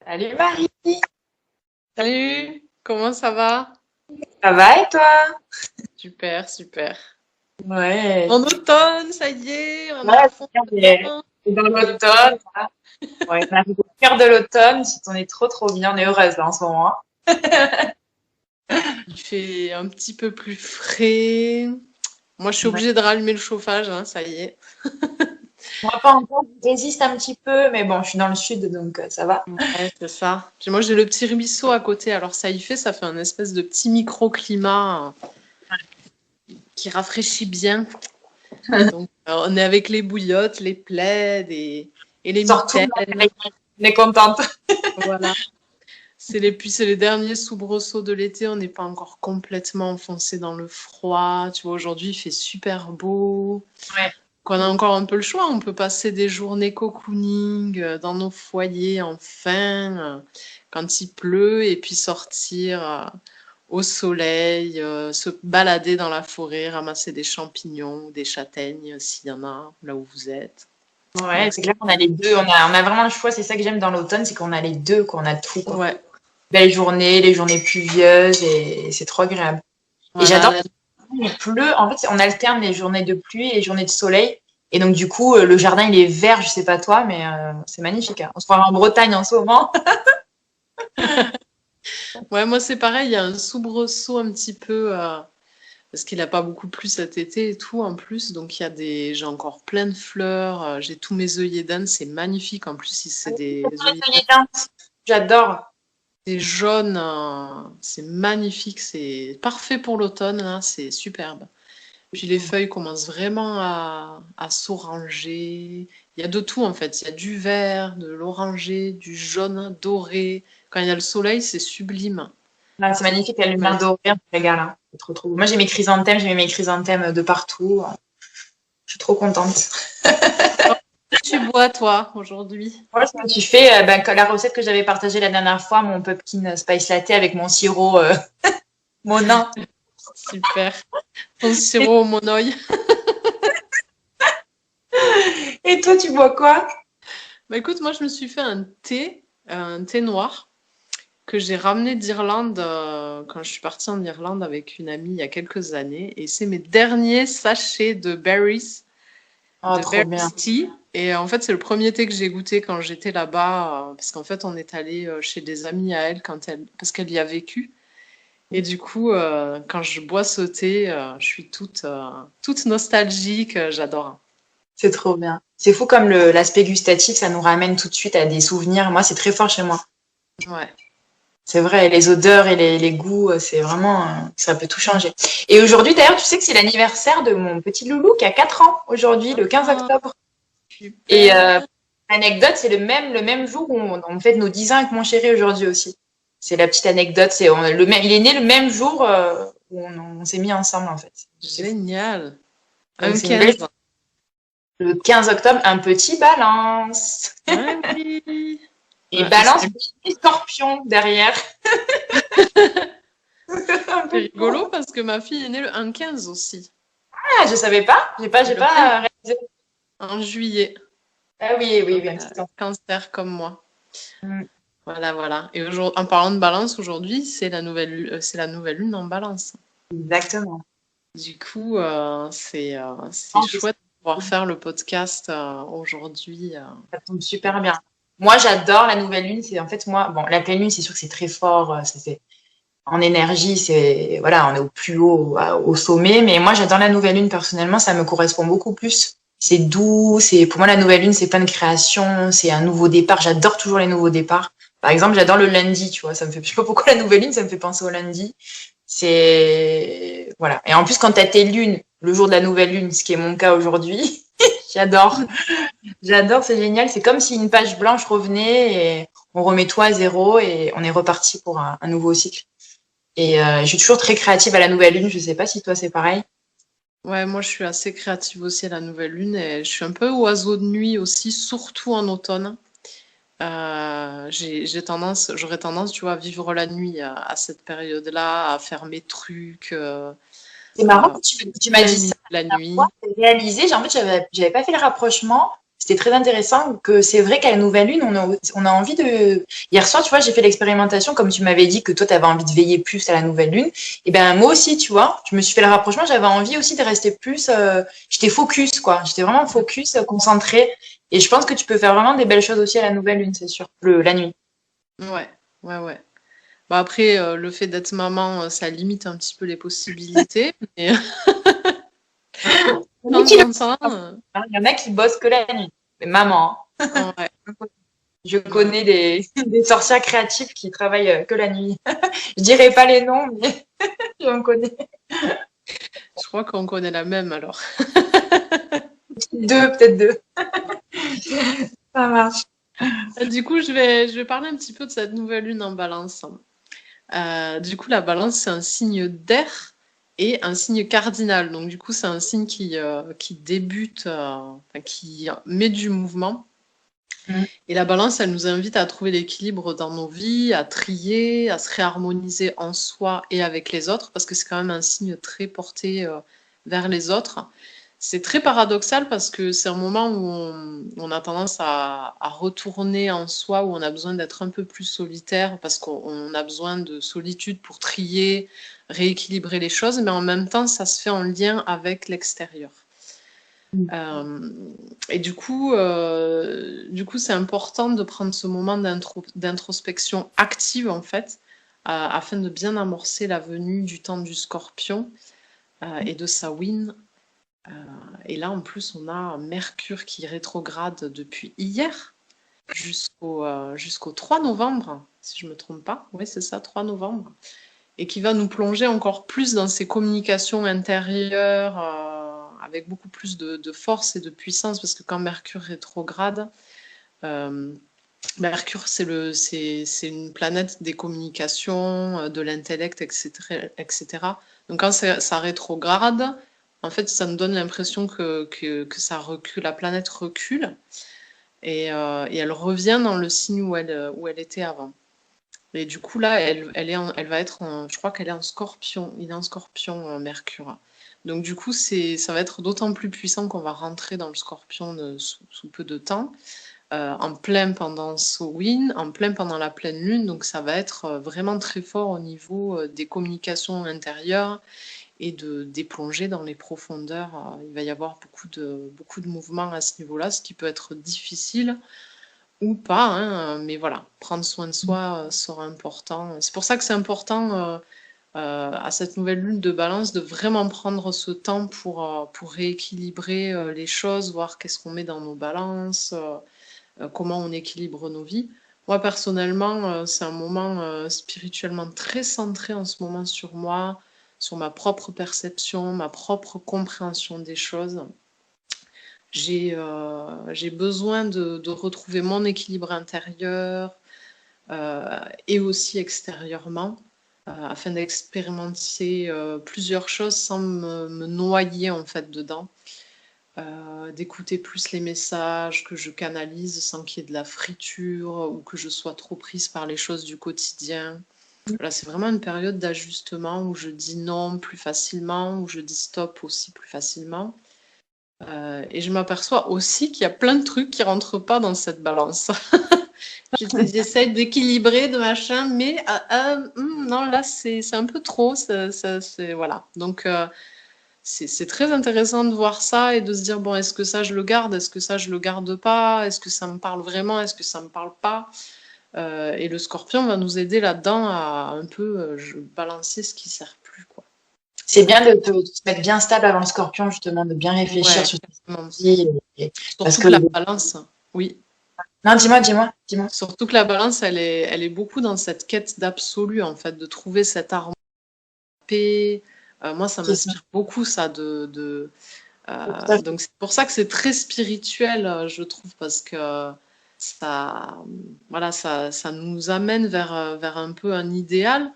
Salut Marie, Salut, comment ça va? ça va et toi? Super, super. Ouais, En automne, ça y est, on est à ouais, fond c'est bien, dedans. c'est dans Il fait beau. l'automne. Là. Ouais, on arrive au cœur de l'automne, on est trop bien, on est heureuse là en ce moment. Il fait un petit peu plus frais. Moi, je suis Ouais. obligée de rallumer le chauffage, hein, ça y est. Moi pas encore, je résiste un petit peu, mais bon, je suis dans le sud donc ça va. Ouais, c'est ça. Puis moi, j'ai le petit ruisseau à côté, alors ça fait un espèce de petit microclimat qui rafraîchit bien. Donc, on est avec les bouillottes, les plaids et les Surtout, mitaines. on est contente. Voilà. C'est les derniers soubresauts de l'été. On n'est pas encore complètement enfoncé dans le froid. Tu vois, aujourd'hui, il fait super beau. Ouais. Qu'on a encore un peu le choix. On peut passer des journées cocooning dans nos foyers, enfin, quand il pleut, et puis sortir au soleil, se balader dans la forêt, ramasser des champignons, des châtaignes, s'il y en a, là où vous êtes. Ouais, Donc, c'est clair qu'on a les deux, on a vraiment le choix, c'est ça que j'aime dans l'automne, c'est qu'on a les deux, qu'on a tout, quoi. ouais, Belles journées, les journées pluvieuses et c'est trop agréable. Et voilà. j'adore. Il pleut. En fait, on alterne les journées de pluie et les journées de soleil. Et donc, du coup, le jardin, il est vert. Je sais pas toi, mais c'est magnifique. Hein. On se croirait en Bretagne en ce moment. Ouais, moi c'est pareil, il y a un soubresaut un petit peu parce qu'il a pas beaucoup plu cet été et tout en plus, donc j'ai encore plein de fleurs, j'ai tous mes œillets d'Inde, c'est magnifique en plus, c'est des œillets d'Inde, J'adore. c'est jaune, c'est magnifique, c'est parfait pour l'automne là, c'est superbe. Puis les feuilles commencent vraiment à s'oranger. Il y a de tout en fait, il y a du vert, de l'orangé, du jaune doré. Quand il y a le soleil, c'est sublime. Là, c'est magnifique. La lumière Ouais. dorée, on se régale. Hein. C'est trop beau. Moi, j'ai mes chrysanthèmes. J'ai mis mes chrysanthèmes de partout. Je suis trop contente. Oh, tu bois, toi, aujourd'hui? Moi, je me suis fait la recette que j'avais partagée la dernière fois, mon pumpkin spice latte avec mon sirop Monin. Super. Ton Et, sirop au monoï. et toi, tu bois quoi? Bah écoute, moi, je me suis fait un thé noir, que j'ai ramené d'Irlande quand je suis partie en Irlande avec une amie il y a quelques années. Et c'est mes derniers sachets Oh, de trop bien. berries tea. Et en fait, c'est le premier thé que j'ai goûté quand j'étais là-bas, parce qu'en fait, on est allé chez des amis à elle parce qu'elle y a vécu. Et du coup, quand je bois ce thé, je suis toute nostalgique, j'adore. C'est trop bien. C'est fou comme l'aspect gustatif, ça nous ramène tout de suite à des souvenirs. Moi, c'est très fort chez moi. Ouais. C'est vrai, les odeurs et les goûts, c'est vraiment, ça peut tout changer. Et aujourd'hui, d'ailleurs, tu sais que c'est l'anniversaire de mon petit loulou qui a 4 ans aujourd'hui, le 15 Ah, octobre. Et super. anecdote, c'est le même jour où on fête nos 10 ans avec mon chéri aujourd'hui aussi. C'est la petite anecdote. Il est né le même jour où on s'est mis ensemble en fait. C'est fou. Génial. Donc Un c'est une belle. 15. Le 15 octobre, un petit balance. Ah oui. Et Ouais, balance, petit scorpion derrière. Un c'est peu fou. rigolo parce que ma fille est née le 1-15 aussi. Ah, je savais pas. J'ai Le 15 pas réalisé. en juillet. Ah oui, oui, Donc, oui, un petit enfant. cancer comme moi. Mm. Voilà, voilà. Et en parlant de balance, aujourd'hui, c'est la nouvelle lune en balance. Exactement. Du coup, c'est En plus, chouette de pouvoir faire le podcast aujourd'hui. ça tombe super bien. Moi, j'adore la nouvelle lune. C'est en fait moi, bon, la pleine lune, c'est sûr que c'est très fort. C'est en énergie, c'est voilà, on est au plus haut, au sommet. Mais moi, j'adore la nouvelle lune personnellement. Ça me correspond beaucoup plus. C'est doux. C'est pour moi la nouvelle lune, c'est plein de création. C'est un nouveau départ. J'adore toujours les nouveaux départs. Par exemple, j'adore le lundi. Tu vois, ça me fait. Je sais pas pourquoi la nouvelle lune, ça me fait penser au lundi. C'est voilà. Et en plus, quand t'as tes lunes, le jour de la nouvelle lune, ce qui est mon cas aujourd'hui, j'adore. J'adore, c'est génial. C'est comme si une page blanche revenait et on remet tout à zéro et on est reparti pour un nouveau cycle. Et je suis toujours très créative à la nouvelle lune. Je sais pas si toi c'est pareil. Ouais, moi je suis assez créative aussi à la nouvelle lune et je suis un peu oiseau de nuit aussi, surtout en automne. J'aurais tendance, tu vois, à vivre la nuit à cette période-là, à faire mes trucs C'est marrant euh, que tu m'as plein dit milieu ça de la la fois. nuit. J'ai réalisé, en fait, j'avais pas fait le rapprochement. c'était très intéressant que c'est vrai qu'à la nouvelle lune, on a envie de... Hier soir, tu vois, j'ai fait l'expérimentation, comme tu m'avais dit que toi, tu avais envie de veiller plus à la nouvelle lune. Et ben moi aussi, tu vois, je me suis fait le rapprochement, j'avais envie aussi de rester plus... j'étais focus, quoi. J'étais vraiment focus, concentrée. Et je pense que tu peux faire vraiment des belles choses aussi à la nouvelle lune, c'est sûr, la nuit. Ouais, ouais, ouais. Bah après, le fait d'être maman, ça limite un petit peu les possibilités, mais Il y en a de qui le temps en font, temps, hein. Il y en a qui bossent que la nuit. Mais maman, ouais, hein. Je ouais. connais des sorcières créatives qui travaillent que la nuit. Je dirais pas les noms, mais j'en connais. Je crois qu'on connaît la même alors. Deux, peut-être deux. Ça marche. Du coup, je vais parler un petit peu de cette nouvelle lune en balance. Du coup, la balance, c'est un signe d'air et un signe cardinal. Donc, du coup, c'est un signe qui débute, enfin, qui met du mouvement. Mm. Et la balance, elle nous invite à trouver l'équilibre dans nos vies, à trier, à se réharmoniser en soi et avec les autres, parce que c'est quand même un signe très porté vers les autres. C'est très paradoxal parce que c'est un moment où on a tendance à retourner en soi, où on a besoin d'être un peu plus solitaire, parce qu'on a besoin de solitude pour trier, rééquilibrer les choses, mais en même temps, ça se fait en lien avec l'extérieur. Euh, et du coup, c'est important de prendre ce moment d'introspection active, en fait, afin de bien amorcer la venue du temps du Scorpion et de Samhain. Et là, en plus, on a Mercure qui rétrograde depuis hier jusqu'au 3 novembre, si je ne me trompe pas. Oui, c'est ça, 3 novembre. Et qui va nous plonger encore plus dans ces communications intérieures, avec beaucoup plus de force et de puissance, parce que quand Mercure rétrograde, euh, Mercure, c'est une planète des communications, de l'intellect, etc., etc. Donc quand ça rétrograde, en fait, ça nous donne l'impression que ça recule, la planète recule, et elle revient dans le signe où elle était avant. Et du coup, là, elle va être je crois qu'elle est en scorpion. Il est en scorpion, Mercure. Donc, du coup, ça va être d'autant plus puissant qu'on va rentrer dans le scorpion sous peu de temps, en plein pendant Samhain, en plein pendant la pleine lune. Donc, ça va être vraiment très fort au niveau des communications intérieures et des plongées dans les profondeurs. Il va y avoir beaucoup de mouvements à ce niveau-là, ce qui peut être difficile ou pas, hein, mais voilà, prendre soin de soi sera important. C'est pour ça que c'est important à cette nouvelle lune de balance de vraiment prendre ce temps pour rééquilibrer les choses, voir qu'est-ce qu'on met dans nos balances, comment on équilibre nos vies. Moi, personnellement, c'est un moment spirituellement très centré en ce moment sur moi, sur ma propre perception, ma propre compréhension des choses. J'ai besoin de retrouver mon équilibre intérieur et aussi extérieurement afin d'expérimenter plusieurs choses sans me noyer en fait dedans. D'écouter plus les messages que je canalise sans qu'il y ait de la friture ou que je sois trop prise par les choses du quotidien. Voilà, c'est vraiment une période d'ajustement où je dis non plus facilement, où je dis stop aussi plus facilement. Et je m'aperçois aussi qu'il y a plein de trucs qui rentrent pas dans cette balance. J'essaie d'équilibrer, de machin, mais non, là, c'est un peu trop. Voilà. Donc, c'est très intéressant de voir ça et de se dire, bon, est-ce que ça, je le garde? Est-ce que ça, je le garde pas? Est-ce que ça me parle vraiment? Est-ce que ça me parle pas? Et le scorpion va nous aider là-dedans à un peu balancer ce qui sert plus, quoi. C'est bien de se mettre bien stable avant le scorpion, justement, de bien réfléchir Ouais, sur carrément. ce qui parce Surtout que que la balance, oui. non, dis-moi. Surtout que la balance, elle est beaucoup dans cette quête d'absolu, en fait, de trouver cette harmonie, paix. Moi, ça C'est ça. m'inspire beaucoup, ça, Tout à fait. donc c'est pour ça que c'est très spirituel, je trouve, parce que ça, voilà, ça nous amène vers un peu un idéal,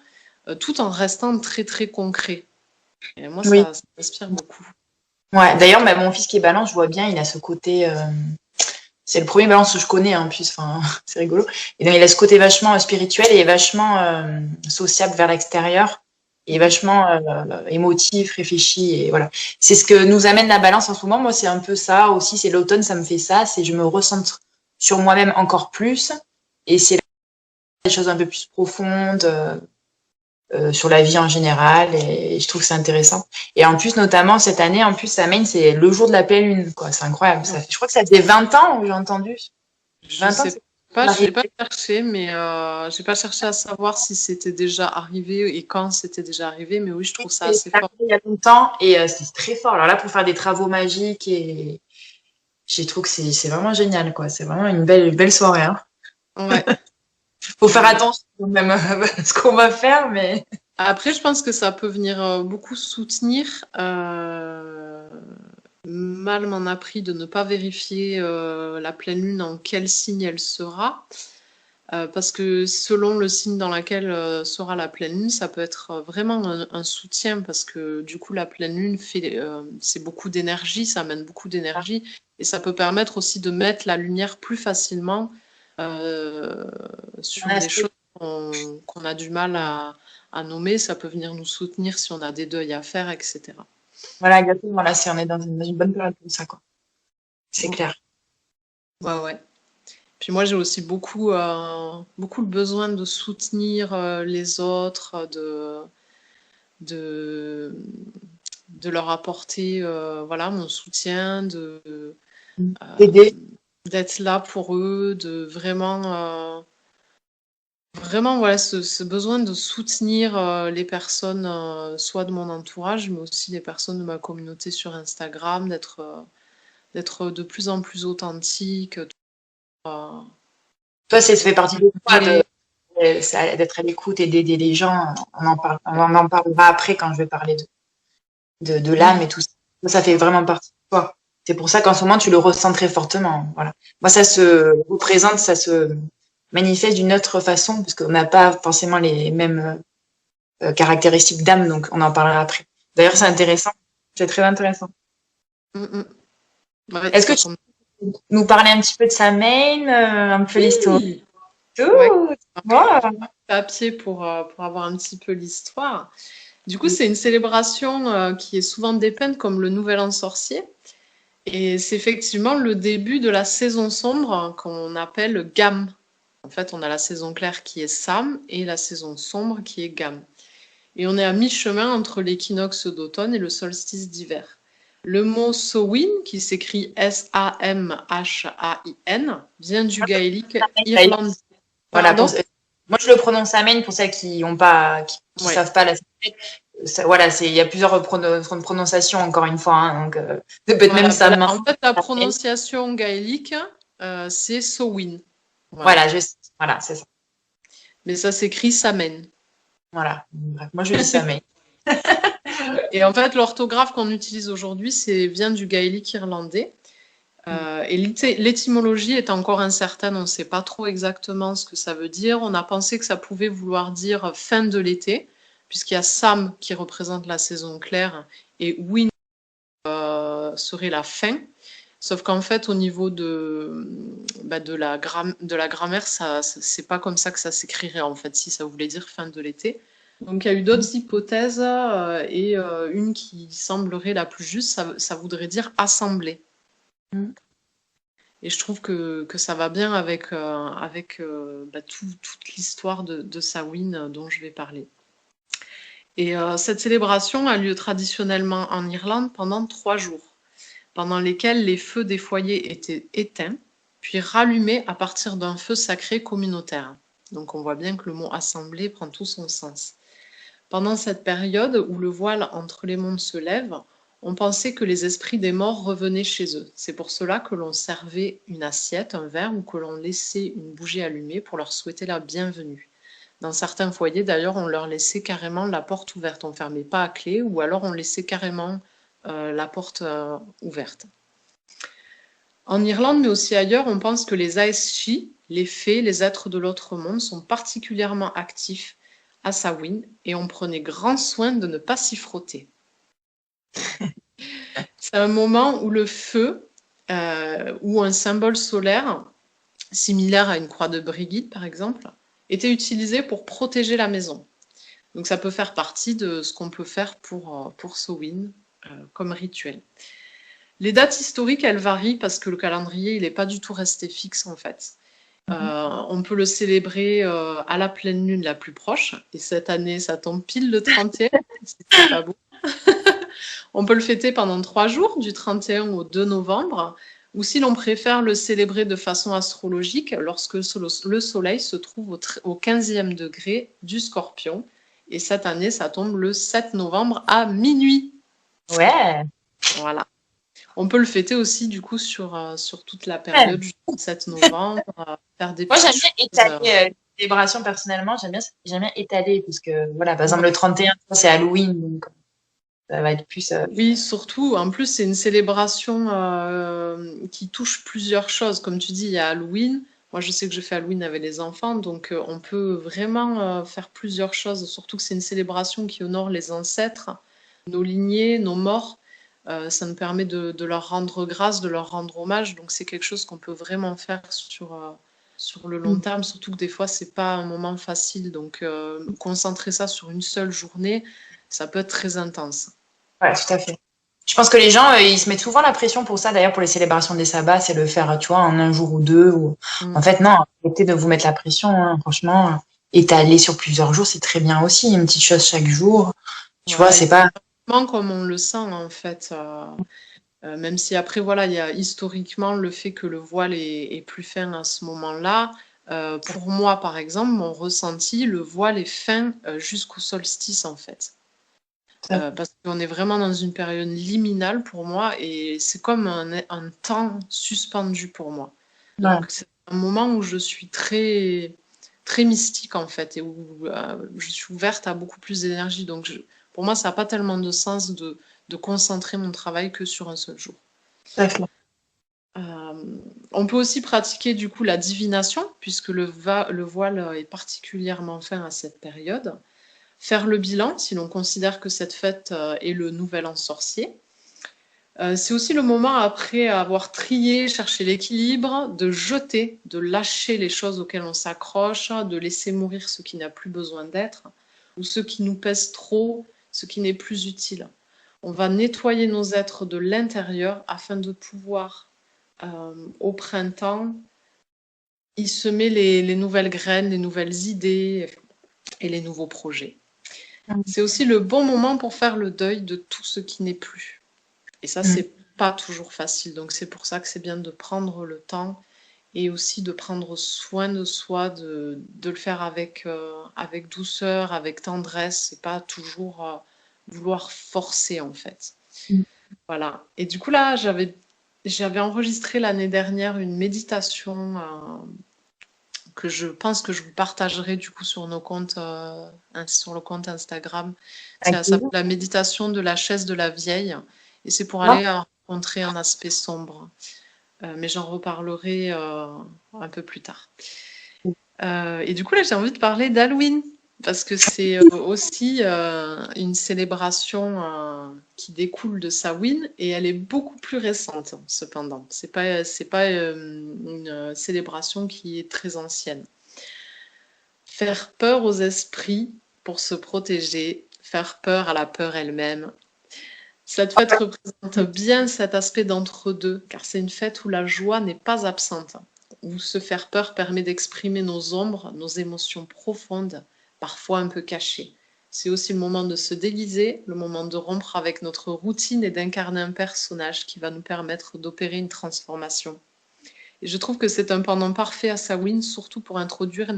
tout en restant très, très concret. Et moi, Oui. ça m'inspire beaucoup. Ouais. D'ailleurs, bah, mon fils qui est balance, je vois bien, il a ce côté. C'est le premier balance que je connais, en plus. Enfin, c'est rigolo. Et donc, il a ce côté vachement spirituel et vachement sociable vers l'extérieur. et vachement émotif, réfléchi et voilà. C'est ce que nous amène la balance en ce moment. Moi, c'est un peu ça aussi. C'est l'automne, ça me fait ça. C'est je me recentre sur moi-même encore plus et c'est des choses un peu plus profondes sur la vie en général et je trouve que c'est intéressant. Et en plus, notamment cette année, en plus, ça mène, c'est le jour de la pleine lune, quoi. C'est incroyable. Je crois que ça faisait 20 ans que j'ai entendu. Je 20 ans, sais c'est pas, je n'ai pas arrivé. cherché, mais j'ai pas cherché à savoir si c'était déjà arrivé et quand c'était déjà arrivé, mais oui, je trouve ça C'est assez arrivé fort. il y a longtemps et c'est très fort. Alors là, pour faire des travaux magiques et je trouve que c'est vraiment génial, quoi. C'est vraiment une belle soirée, hein. Ouais, Faut faire ouais, ouais. attention même à ce qu'on va faire, mais Après, je pense que ça peut venir beaucoup soutenir. Mal m'en a pris de ne pas vérifier la pleine lune en quel signe elle sera. Parce que selon le signe dans lequel sera la pleine lune, ça peut être vraiment un soutien parce que du coup la pleine lune c'est beaucoup d'énergie, ça amène beaucoup d'énergie et ça peut permettre aussi de mettre la lumière plus facilement euh, on sur a des choses qu'on a du mal à nommer. Ça peut venir nous soutenir si on a des deuils à faire, etc. voilà, exactement. Là, si on est dans une bonne période comme ça, quoi. C'est Mm. clair. Ouais, ouais. Puis moi, j'ai aussi beaucoup le besoin de soutenir les autres, de, de leur apporter voilà, mon soutien, Aider. d'être là pour eux, de vraiment voilà, ce besoin de soutenir les personnes, soit de mon entourage, mais aussi les personnes de ma communauté sur Instagram, d'être de plus en plus authentique, euh, Toi, ça fait partie de toi vrai. d'être à l'écoute et d'aider les gens. On en parlera après quand je vais parler de l'âme Oui, et tout ça. Ça fait vraiment partie de toi. C'est pour ça qu'en ce moment, tu le ressens très fortement. Voilà. Moi, ça se représente, ça se manifeste d'une autre façon, parce qu'on n'a pas forcément les mêmes caractéristiques d'âme, donc on en parlera après. D'ailleurs, c'est intéressant. C'est très intéressant. mm, mm. Ouais, Est-ce que ça tu tombe. peux nous parler un petit peu de sa main, un peu l'histoire? Oui, ouais, Tout. un Voilà. papier pour avoir un petit peu l'histoire. Du coup, c'est une célébration qui est souvent dépeinte comme le Nouvel An sorcier. Et c'est effectivement le début de la saison sombre qu'on appelle Gam. En fait, on a la saison claire qui est Sam et la saison sombre qui est Gam. Et on est à mi-chemin entre l'équinoxe d'automne et le solstice d'hiver. Le mot Samhain, qui s'écrit Samhain, vient du gaélique irlandais. Voilà, Pardon? moi je le prononce Amen pour celles qui ont pas, qui Ouais. savent pas la voilà, il y a plusieurs prononciations encore une fois, hein, donc ça peut être même Voilà. sa Ben, main. en fait, la Amen. prononciation gaélique, c'est Samhain. Voilà. Voilà, voilà, c'est ça. Mais ça s'écrit Samhain. Voilà. Bref, moi je dis Amen. Et en fait, l'orthographe qu'on utilise aujourd'hui, vient du gaélique irlandais. Et l'étymologie est encore incertaine, on ne sait pas trop exactement ce que ça veut dire. On a pensé que ça pouvait vouloir dire fin de l'été, puisqu'il y a Sam qui représente la saison claire et Win serait la fin. Sauf qu'en fait, au niveau de la grammaire, c'est pas comme ça que ça s'écrirait en fait, si ça voulait dire fin de l'été. Donc il y a eu d'autres hypothèses et une qui semblerait la plus juste, ça voudrait dire assemblée. Et je trouve que ça va bien avec toute l'histoire de Samhain dont je vais parler. Et cette célébration a lieu traditionnellement en Irlande pendant 3 jours, pendant lesquels les feux des foyers étaient éteints, puis rallumés à partir d'un feu sacré communautaire. Donc on voit bien que le mot assemblée prend tout son sens. Pendant cette période où le voile entre les mondes se lève, on pensait que les esprits des morts revenaient chez eux. C'est pour cela que l'on servait une assiette, un verre ou que l'on laissait une bougie allumée pour leur souhaiter la bienvenue. Dans certains foyers, d'ailleurs, on leur laissait carrément la porte ouverte. On ne fermait pas à clé ou alors on laissait carrément la porte ouverte. En Irlande, mais aussi ailleurs, on pense que les Aeschi, les fées, les êtres de l'autre monde, sont particulièrement actifs à Samhain et on prenait grand soin de ne pas s'y frotter. C'est un moment où le feu ou un symbole solaire, similaire à une croix de Brigitte par exemple, était utilisé pour protéger la maison. Donc ça peut faire partie de ce qu'on peut faire pour Samhain comme rituel. Les dates historiques, elles varient parce que le calendrier, il n'est pas du tout resté fixe en fait. On peut le célébrer à la pleine lune la plus proche. Et cette année, ça tombe pile le 31, c'est pas beau. On peut le fêter pendant 3 jours, du 31 au 2 novembre. Ou si l'on préfère le célébrer de façon astrologique, lorsque le soleil se trouve au 15e degré du Scorpion. Et cette année, ça tombe le 7 novembre à minuit. Ouais. Voilà. On peut le fêter aussi, du coup, sur toute la période, jusqu'au 7 novembre, faire des Moi, petites j'aime bien choses. étaler les célébrations personnellement. J'aime bien étaler parce que, voilà, par exemple, le 31, c'est Halloween, donc ça va être plus. Oui, surtout, en plus, c'est une célébration qui touche plusieurs choses. Comme tu dis, il y a Halloween. Moi, je sais que je fais Halloween avec les enfants, donc on peut vraiment faire plusieurs choses. Surtout que c'est une célébration qui honore les ancêtres, nos lignées, nos morts. Ça nous permet de leur rendre grâce, de leur rendre hommage. Donc, c'est quelque chose qu'on peut vraiment faire sur le long terme. Surtout que des fois, c'est pas un moment facile. Donc, concentrer ça sur une seule journée, ça peut être très intense. Ouais, tout à fait. Je pense que les gens, ils se mettent souvent la pression pour ça. D'ailleurs, pour les célébrations des sabbats, c'est le faire, tu vois, en un jour ou deux. Ou... Mm. En fait, non, arrêtez de vous mettre la pression. Hein. Franchement, étaler sur plusieurs jours, c'est très bien aussi. Une petite chose chaque jour. Tu vois, Ouais, c'est pas. vraiment comme on le sent en fait. Même si après, voilà, il y a historiquement le fait que le voile est plus fin à ce moment-là. Pour moi, par exemple, mon ressenti, le voile est fin jusqu'au solstice en fait. Parce qu'on est vraiment dans une période liminale pour moi et c'est comme un temps suspendu pour moi. Ouais. Donc c'est un moment où je suis très, très mystique en fait et où je suis ouverte à beaucoup plus d'énergie. Donc pour moi, ça n'a pas tellement de sens de concentrer mon travail que sur un seul jour. Tout à fait. On peut aussi pratiquer du coup la divination puisque le voile est particulièrement fin à cette période. Faire le bilan si l'on considère que cette fête est le nouvel an sorcier. C'est aussi le moment après avoir trié, cherché l'équilibre, de jeter, de lâcher les choses auxquelles on s'accroche, de laisser mourir ce qui n'a plus besoin d'être, ou ce qui nous pèse trop, ce qui n'est plus utile. On va nettoyer nos êtres de l'intérieur afin de pouvoir, au printemps, y semer les nouvelles graines, les nouvelles idées et les nouveaux projets. C'est aussi le bon moment pour faire le deuil de tout ce qui n'est plus. Et ça, c'est pas toujours facile. Donc, c'est pour ça que c'est bien de prendre le temps et aussi de prendre soin de soi, de le faire avec douceur, avec tendresse, et pas toujours vouloir forcer, en fait. Voilà. Et du coup, là, j'avais enregistré l'année dernière une méditation que je pense que je vous partagerai du coup sur nos comptes, sur le compte Instagram. Ça s'appelle la méditation de la chaise de la vieille. Et c'est pour aller rencontrer un aspect sombre. Mais j'en reparlerai un peu plus tard. Et du coup, là, j'ai envie de parler d'Halloween. Parce que c'est aussi une célébration qui découle de Samhain et elle est beaucoup plus récente, cependant. C'est pas une célébration qui est très ancienne. Faire peur aux esprits pour se protéger, faire peur à la peur elle-même. Cette fête représente bien cet aspect d'entre-deux, car c'est une fête où la joie n'est pas absente, où se faire peur permet d'exprimer nos ombres, nos émotions profondes, parfois un peu cachées. C'est aussi le moment de se déguiser, le moment de rompre avec notre routine et d'incarner un personnage qui va nous permettre d'opérer une transformation. Et je trouve que c'est un pendant parfait à Samhain, surtout pour introduire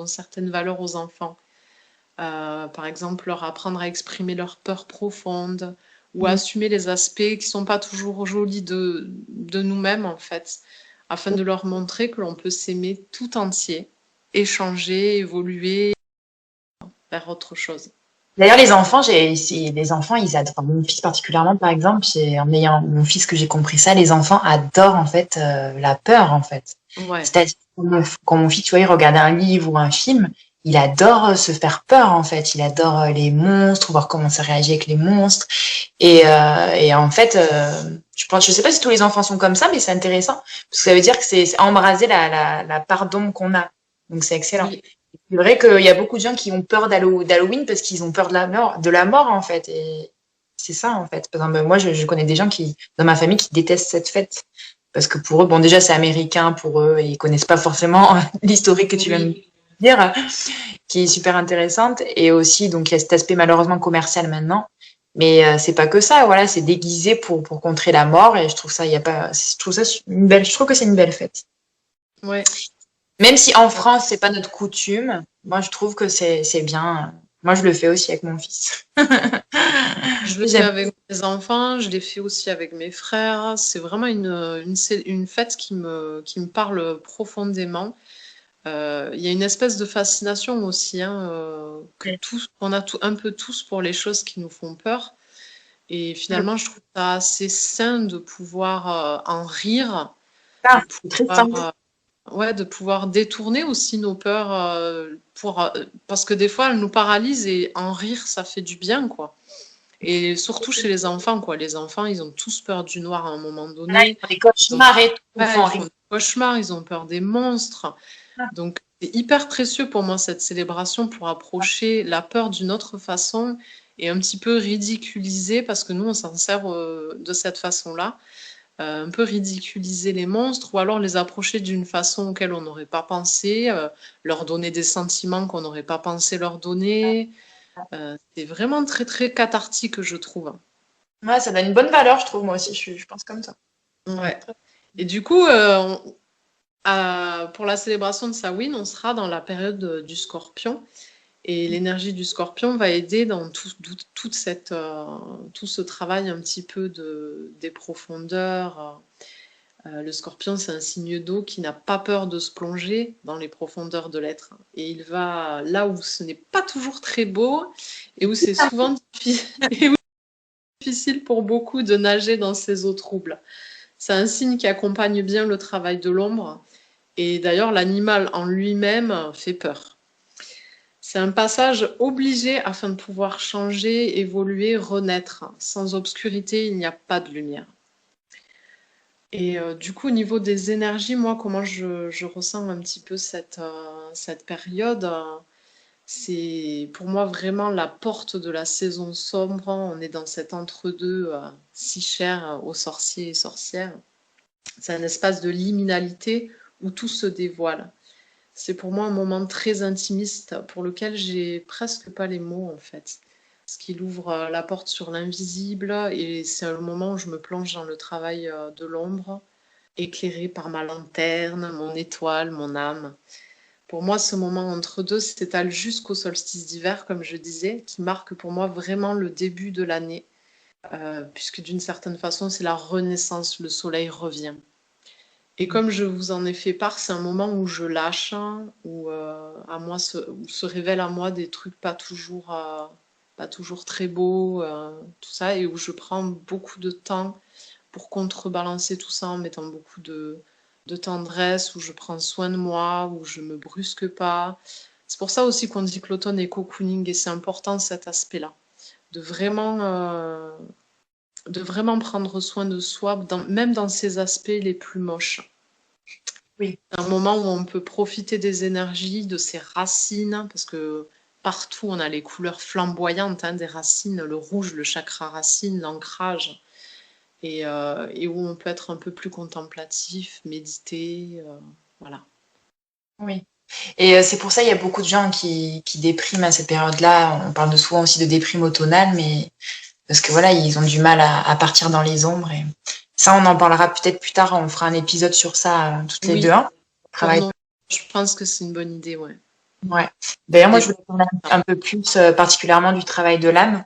certaines valeurs aux enfants. Par exemple, leur apprendre à exprimer leurs peurs profondes ou à assumer les aspects qui ne sont pas toujours jolis de nous-mêmes, en fait, afin de leur montrer que l'on peut s'aimer tout entier, échanger, évoluer vers autre chose. D'ailleurs, les enfants, ils adorent. Enfin, mon fils particulièrement, par exemple, en ayant mon fils que j'ai compris ça, les enfants adorent en fait la peur, en fait. Ouais. C'est-à-dire quand mon fils, tu vois, il regarde un livre ou un film, il adore se faire peur, en fait. Il adore les monstres, voir comment ça réagit avec les monstres. Et en fait, je sais pas si tous les enfants sont comme ça, mais c'est intéressant parce que ça veut dire que c'est embraser la part d'ombre qu'on a. Donc c'est excellent. Oui. C'est vrai qu'il y a beaucoup de gens qui ont peur d'Halloween parce qu'ils ont peur de la mort en fait. Et c'est ça en fait. Par exemple, moi, je connais des gens dans ma famille qui détestent cette fête parce que pour eux, bon, déjà c'est américain pour eux et ils connaissent pas forcément l'historique que tu viens de Oui, dire, qui est super intéressante. Et aussi, donc il y a cet aspect malheureusement commercial maintenant. Mais c'est pas que ça, voilà, c'est déguisé pour contrer la mort. Et je trouve ça, il y a pas, je trouve ça je trouve que c'est une belle fête. ouais. Même si en France, c'est pas notre coutume, moi je trouve que c'est bien. Moi je le fais aussi avec mon fils. Je le fais J'aime. avec mes enfants, je l'ai fait aussi avec mes frères. C'est vraiment une fête qui me parle profondément. Il y a une espèce de fascination aussi, hein, qu'on a un peu tous pour les choses qui nous font peur. Et finalement, je trouve ça assez sain de pouvoir en rire, de Ah, c'est très pouvoir, simple. ouais, de pouvoir détourner aussi nos peurs parce que des fois, elles nous paralysent et en rire, ça fait du bien, quoi. Et surtout chez les enfants, quoi. Les enfants, ils ont tous peur du noir à un moment Là, ils donné. font des Ils ont, cauchemars et tout, ils ouais, font ils font rire. des cauchemars, ils ont peur des monstres. Donc, c'est hyper précieux pour moi cette célébration pour approcher la peur d'une autre façon et un petit peu ridiculiser, parce que nous, on s'en sert de cette façon-là, un peu ridiculiser les monstres ou alors les approcher d'une façon auquel on n'aurait pas pensé, leur donner des sentiments qu'on n'aurait pas pensé leur donner. C'est vraiment très, très cathartique, je trouve. Ouais, ça donne une bonne valeur, je trouve, moi aussi, je pense comme ça. Ouais. Et du coup, pour la célébration de Samhain, on sera dans la période du Scorpion. Et l'énergie du Scorpion va aider dans tout ce travail un petit peu des profondeurs. Le Scorpion, c'est un signe d'eau qui n'a pas peur de se plonger dans les profondeurs de l'être. Et il va là où ce n'est pas toujours très beau et où c'est souvent difficile pour beaucoup de nager dans ces eaux troubles. C'est un signe qui accompagne bien le travail de l'ombre. Et d'ailleurs, l'animal en lui-même fait peur. C'est un passage obligé afin de pouvoir changer, évoluer, renaître. Sans obscurité, il n'y a pas de lumière. Et du coup, au niveau des énergies, moi, comment je ressens un petit peu cette période, c'est pour moi vraiment la porte de la saison sombre. On est dans cet entre-deux si cher aux sorciers et sorcières. C'est un espace de liminalité où tout se dévoile. C'est pour moi un moment très intimiste pour lequel j'ai presque pas les mots en fait. Parce qu'il ouvre la porte sur l'invisible et c'est un moment où je me plonge dans le travail de l'ombre, éclairé par ma lanterne, mon étoile, mon âme. Pour moi, ce moment entre deux s'étale jusqu'au solstice d'hiver, comme je disais, qui marque pour moi vraiment le début de l'année, puisque d'une certaine façon, c'est la renaissance, le soleil revient. Et comme je vous en ai fait part, c'est un moment où je lâche, hein, où se révèlent à moi des trucs pas toujours très beaux, tout ça, et où je prends beaucoup de temps pour contrebalancer tout ça en mettant beaucoup de tendresse, où je prends soin de moi, où je me brusque pas. C'est pour ça aussi qu'on dit que l'automne est cocooning, et c'est important cet aspect-là, de vraiment, euh, de vraiment prendre soin de soi, même dans ses aspects les plus moches. Oui, Un moment où on peut profiter des énergies, de ses racines, parce que partout on a les couleurs flamboyantes hein, des racines, le rouge, le chakra racine, l'ancrage, et où on peut être un peu plus contemplatif, méditer, voilà. oui. Et c'est pour ça il y a beaucoup de gens qui dépriment à cette période-là. On parle de souvent aussi de déprime automnale, mais parce que voilà, ils ont du mal à partir dans les ombres. Et ça, on en parlera peut-être plus tard. On fera un épisode sur ça toutes les deux. Oui, Hein. pour Travail. nous, je pense que c'est une bonne idée, ouais. Ouais. D'ailleurs, moi, je Des- voulais parler un peu plus particulièrement du travail de l'âme.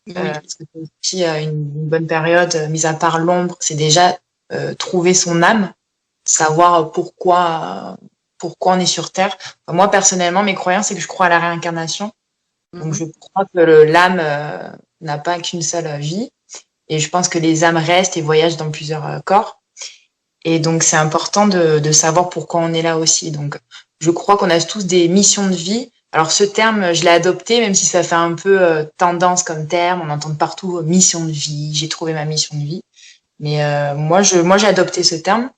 Oui, Parce que c'est aussi une bonne période, mis à part l'ombre, c'est déjà trouver son âme, savoir pourquoi on est sur Terre. Enfin, moi, personnellement, mes croyances, c'est que je crois à la réincarnation. Donc, mhm, je crois que l'âme n'a pas qu'une seule vie. Et je pense que les âmes restent et voyagent dans plusieurs corps. Et donc, c'est important de savoir pourquoi on est là aussi. Donc, je crois qu'on a tous des missions de vie. Alors, ce terme, je l'ai adopté, même si ça fait un peu tendance comme terme. On entend partout mission de vie. J'ai trouvé ma mission de vie. Mais moi, j'ai adopté ce terme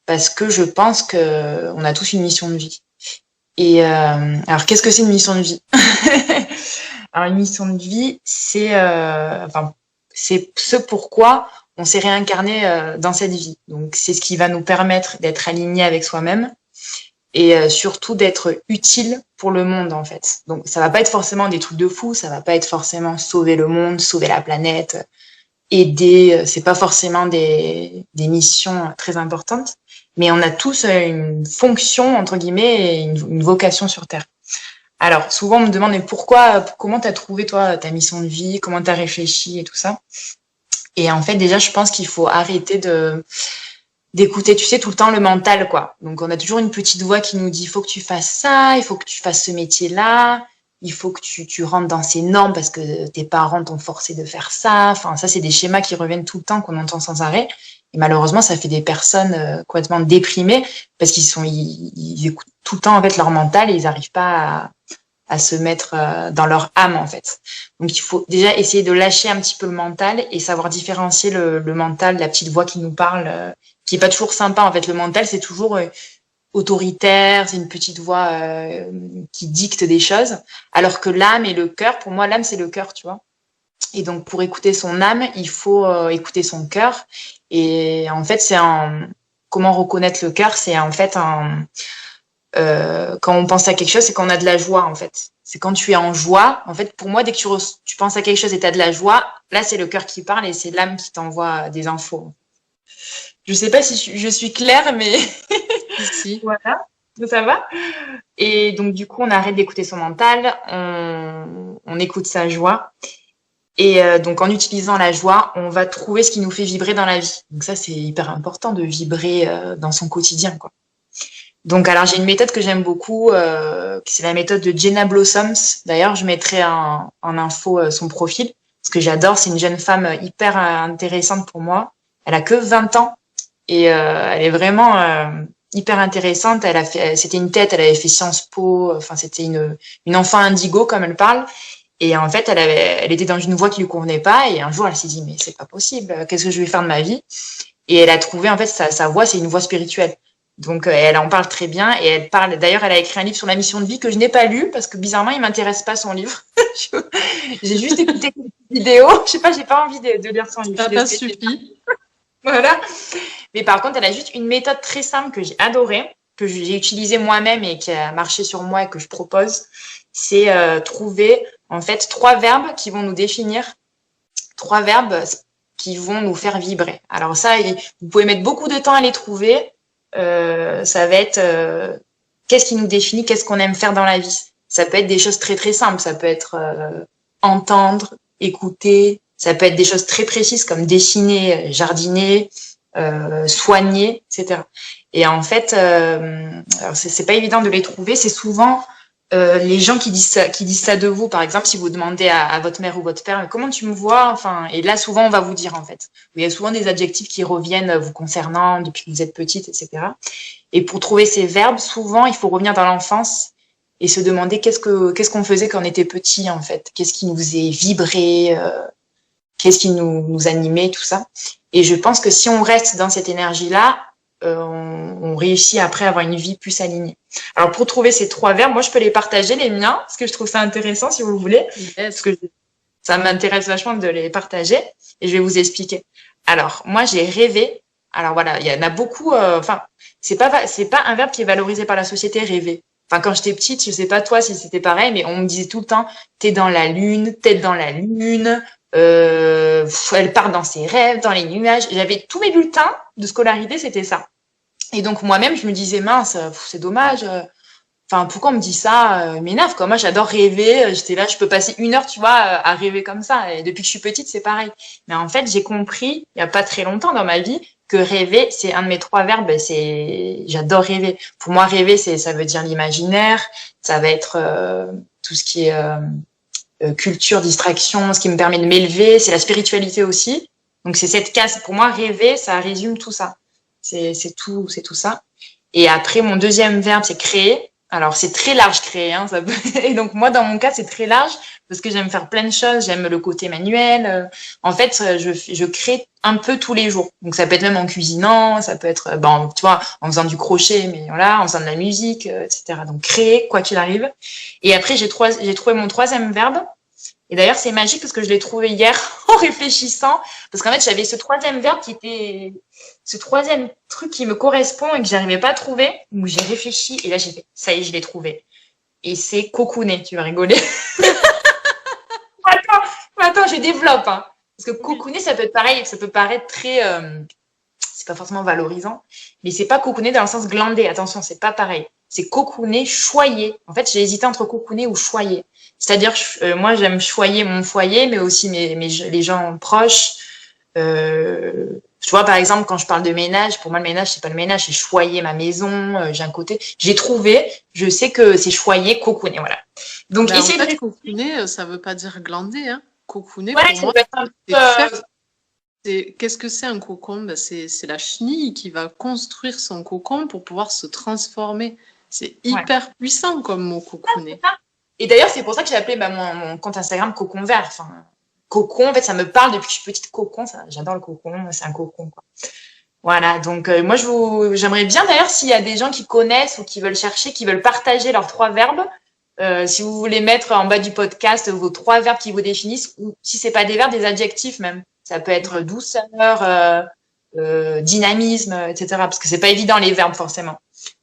parce que je pense que on a tous une mission de vie. Et alors, qu'est-ce que c'est une mission de vie? Alors, une mission de vie, c'est ce pourquoi on s'est réincarné dans cette vie. Donc, c'est ce qui va nous permettre d'être alignés avec soi-même et surtout d'être utile pour le monde, en fait. Donc, ça va pas être forcément des trucs de fou, ça va pas être forcément sauver le monde, sauver la planète, aider. C'est pas forcément des missions très importantes, mais on a tous une fonction, entre guillemets, et une vocation sur Terre. Alors, souvent, on me demande, mais comment t'as trouvé, toi, ta mission de vie, comment t'as réfléchi et tout ça. Et en fait, déjà, je pense qu'il faut arrêter d'écouter, tu sais, tout le temps le mental, quoi. Donc, on a toujours une petite voix qui nous dit, il faut que tu fasses ça, il faut que tu fasses ce métier-là, il faut que tu rentres dans ces normes parce que tes parents t'ont forcé de faire ça. Enfin, ça, c'est des schémas qui reviennent tout le temps, qu'on entend sans arrêt. Et malheureusement, ça fait des personnes complètement déprimées parce ils écoutent tout le temps, en fait, leur mental et ils n'arrivent pas à se mettre dans leur âme, en fait. Donc, il faut déjà essayer de lâcher un petit peu le mental et savoir différencier le mental, la petite voix qui nous parle, qui est pas toujours sympa. En fait, le mental, c'est toujours autoritaire, c'est une petite voix qui dicte des choses, alors que l'âme et le cœur, pour moi, l'âme, c'est le cœur, tu vois. Et donc, pour écouter son âme, il faut écouter son cœur. Et en fait, comment reconnaître le cœur? C'est en fait quand on pense à quelque chose, c'est quand on a de la joie, en fait. C'est quand tu es en joie. En fait, pour moi, dès que tu penses à quelque chose et tu as de la joie, là, c'est le cœur qui parle et c'est l'âme qui t'envoie des infos. Je sais pas si je suis claire, mais Ici. voilà, ça va. Et donc, du coup, on arrête d'écouter son mental, on écoute sa joie. Et donc, en utilisant la joie, on va trouver ce qui nous fait vibrer dans la vie. Donc ça, c'est hyper important de vibrer dans son quotidien, quoi. Donc, alors, j'ai une méthode que j'aime beaucoup, c'est la méthode de Jenna Blossoms. D'ailleurs, je mettrai en info son profil, parce que j'adore. C'est une jeune femme hyper intéressante pour moi. Elle a que 20 ans et elle est vraiment hyper intéressante. C'était une tête, elle avait fait Sciences Po. Enfin, c'était une enfant indigo, comme elle parle. Et en fait, elle était dans une voie qui lui convenait pas. Et un jour, elle s'est dit, mais c'est pas possible. Qu'est-ce que je vais faire de ma vie? Et elle a trouvé, en fait, sa voie, c'est une voie spirituelle. Donc, elle en parle très bien. Et elle parle, d'ailleurs, elle a écrit un livre sur la mission de vie que je n'ai pas lu parce que bizarrement, il m'intéresse pas son livre. J'ai juste écouté quelques vidéos. Je sais pas, j'ai pas envie de lire son livre. Ça t'a suffi. Voilà. Mais par contre, elle a juste une méthode très simple que j'ai adorée, que j'ai utilisée moi-même et qui a marché sur moi et que je propose. C'est trouver, en fait, 3 verbes qui vont nous définir, 3 verbes qui vont nous faire vibrer. Alors ça, vous pouvez mettre beaucoup de temps à les trouver. Ça va être qu'est-ce qui nous définit, qu'est-ce qu'on aime faire dans la vie. Ça peut être des choses très très simples. Ça peut être entendre, écouter. Ça peut être des choses très précises comme dessiner, jardiner, soigner, etc. Et en fait, alors c'est pas évident de les trouver. C'est souvent les gens qui disent ça de vous. Par exemple, si vous demandez à votre mère ou votre père, comment tu me vois? Enfin, et là, souvent, on va vous dire, en fait. Il y a souvent des adjectifs qui reviennent vous concernant depuis que vous êtes petite, etc. Et pour trouver ces verbes, souvent, il faut revenir dans l'enfance et se demander qu'est-ce qu'on faisait quand on était petit, en fait. Qu'est-ce qui nous faisait vibrer, qu'est-ce qui nous animait, tout ça. Et je pense que si on reste dans cette énergie-là, on réussit après à avoir une vie plus alignée. Alors, pour trouver ces 3 verbes, moi, je peux les partager, les miens, parce que je trouve ça intéressant, si vous voulez. Yes. Parce que ça m'intéresse vachement de les partager. Et je vais vous expliquer. Alors, moi, j'ai rêvé. Alors, voilà, il y en a beaucoup. Enfin, c'est pas un verbe qui est valorisé par la société, rêver. Enfin, quand j'étais petite, je sais pas toi si c'était pareil, mais on me disait tout le temps, t'es dans la lune, t'es dans la lune. Elle part dans ses rêves, dans les nuages. J'avais tous mes bulletins de scolarité, c'était ça. Et donc moi-même, je me disais mince, c'est dommage. Enfin, pourquoi on me dit ça? M'énerve quoi. Moi, j'adore rêver. J'étais là, je peux passer 1 heure, tu vois, à rêver comme ça. Et depuis que je suis petite, c'est pareil. Mais en fait, j'ai compris, il y a pas très longtemps dans ma vie, que rêver, c'est un de mes 3 verbes. J'adore rêver. Pour moi, rêver, ça veut dire l'imaginaire. Ça va être tout ce qui est culture, distraction, ce qui me permet de m'élever, c'est la spiritualité aussi. Donc c'est cette case. Pour moi, rêver, ça résume tout ça. C'est tout ça. Et après, mon deuxième verbe, c'est créer. Alors, c'est très large créer, hein, ça peut... Et donc, moi, dans mon cas, c'est très large parce que j'aime faire plein de choses. J'aime le côté manuel. En fait, je crée un peu tous les jours. Donc, ça peut être même en cuisinant, ça peut être, bon, tu vois, en faisant du crochet, mais voilà, en faisant de la musique, etc. Donc, créer, quoi qu'il arrive. Et après, j'ai trouvé mon troisième verbe. Et d'ailleurs, c'est magique parce que je l'ai trouvé hier en réfléchissant. Parce qu'en fait, j'avais ce troisième verbe qui était ce troisième truc qui me correspond et que j'arrivais pas à trouver. Donc j'ai réfléchi et là j'ai fait, ça y est, je l'ai trouvé. Et c'est cocooner, tu vas rigoler. Attends, je développe. Hein. Parce que Oui. cocooner, ça peut être pareil, ça peut paraître très... c'est pas forcément valorisant, mais c'est pas cocooner dans le sens glander. Attention, c'est pas pareil. C'est cocooner, choyer. En fait, j'ai hésité entre cocooner ou choyer. C'est-à-dire, moi, j'aime choyer mon foyer, mais aussi les gens proches. Tu vois, par exemple, quand je parle de ménage, pour moi, le ménage, c'est pas le ménage, c'est choyer ma maison. J'ai un côté, j'ai trouvé, je sais que c'est choyer, cocooner, voilà. Donc, Ben, en essayer de fait, rester. cocooner, ça veut pas dire glander, hein. Cocooner, Ouais, pour ça moi, doit être un peu. c'est faire. Qu'est-ce que c'est un cocon? Ben, c'est la chenille qui va construire son cocon pour pouvoir se transformer. C'est Ouais. hyper puissant comme mot, cocooner. Et d'ailleurs, c'est pour ça que j'ai appelé mon compte Instagram Cocon Vert. Enfin, cocon, en fait, ça me parle depuis que je suis petite. Cocon, j'adore le cocon, c'est un cocon, quoi. Voilà, donc moi, j'aimerais bien d'ailleurs s'il y a des gens qui connaissent ou qui veulent chercher, qui veulent partager leurs trois verbes. Si vous voulez mettre en bas du podcast vos trois verbes qui vous définissent, ou si c'est pas des verbes, des adjectifs même. Ça peut être Ouais. douceur, dynamisme, etc. Parce que c'est pas évident les verbes forcément.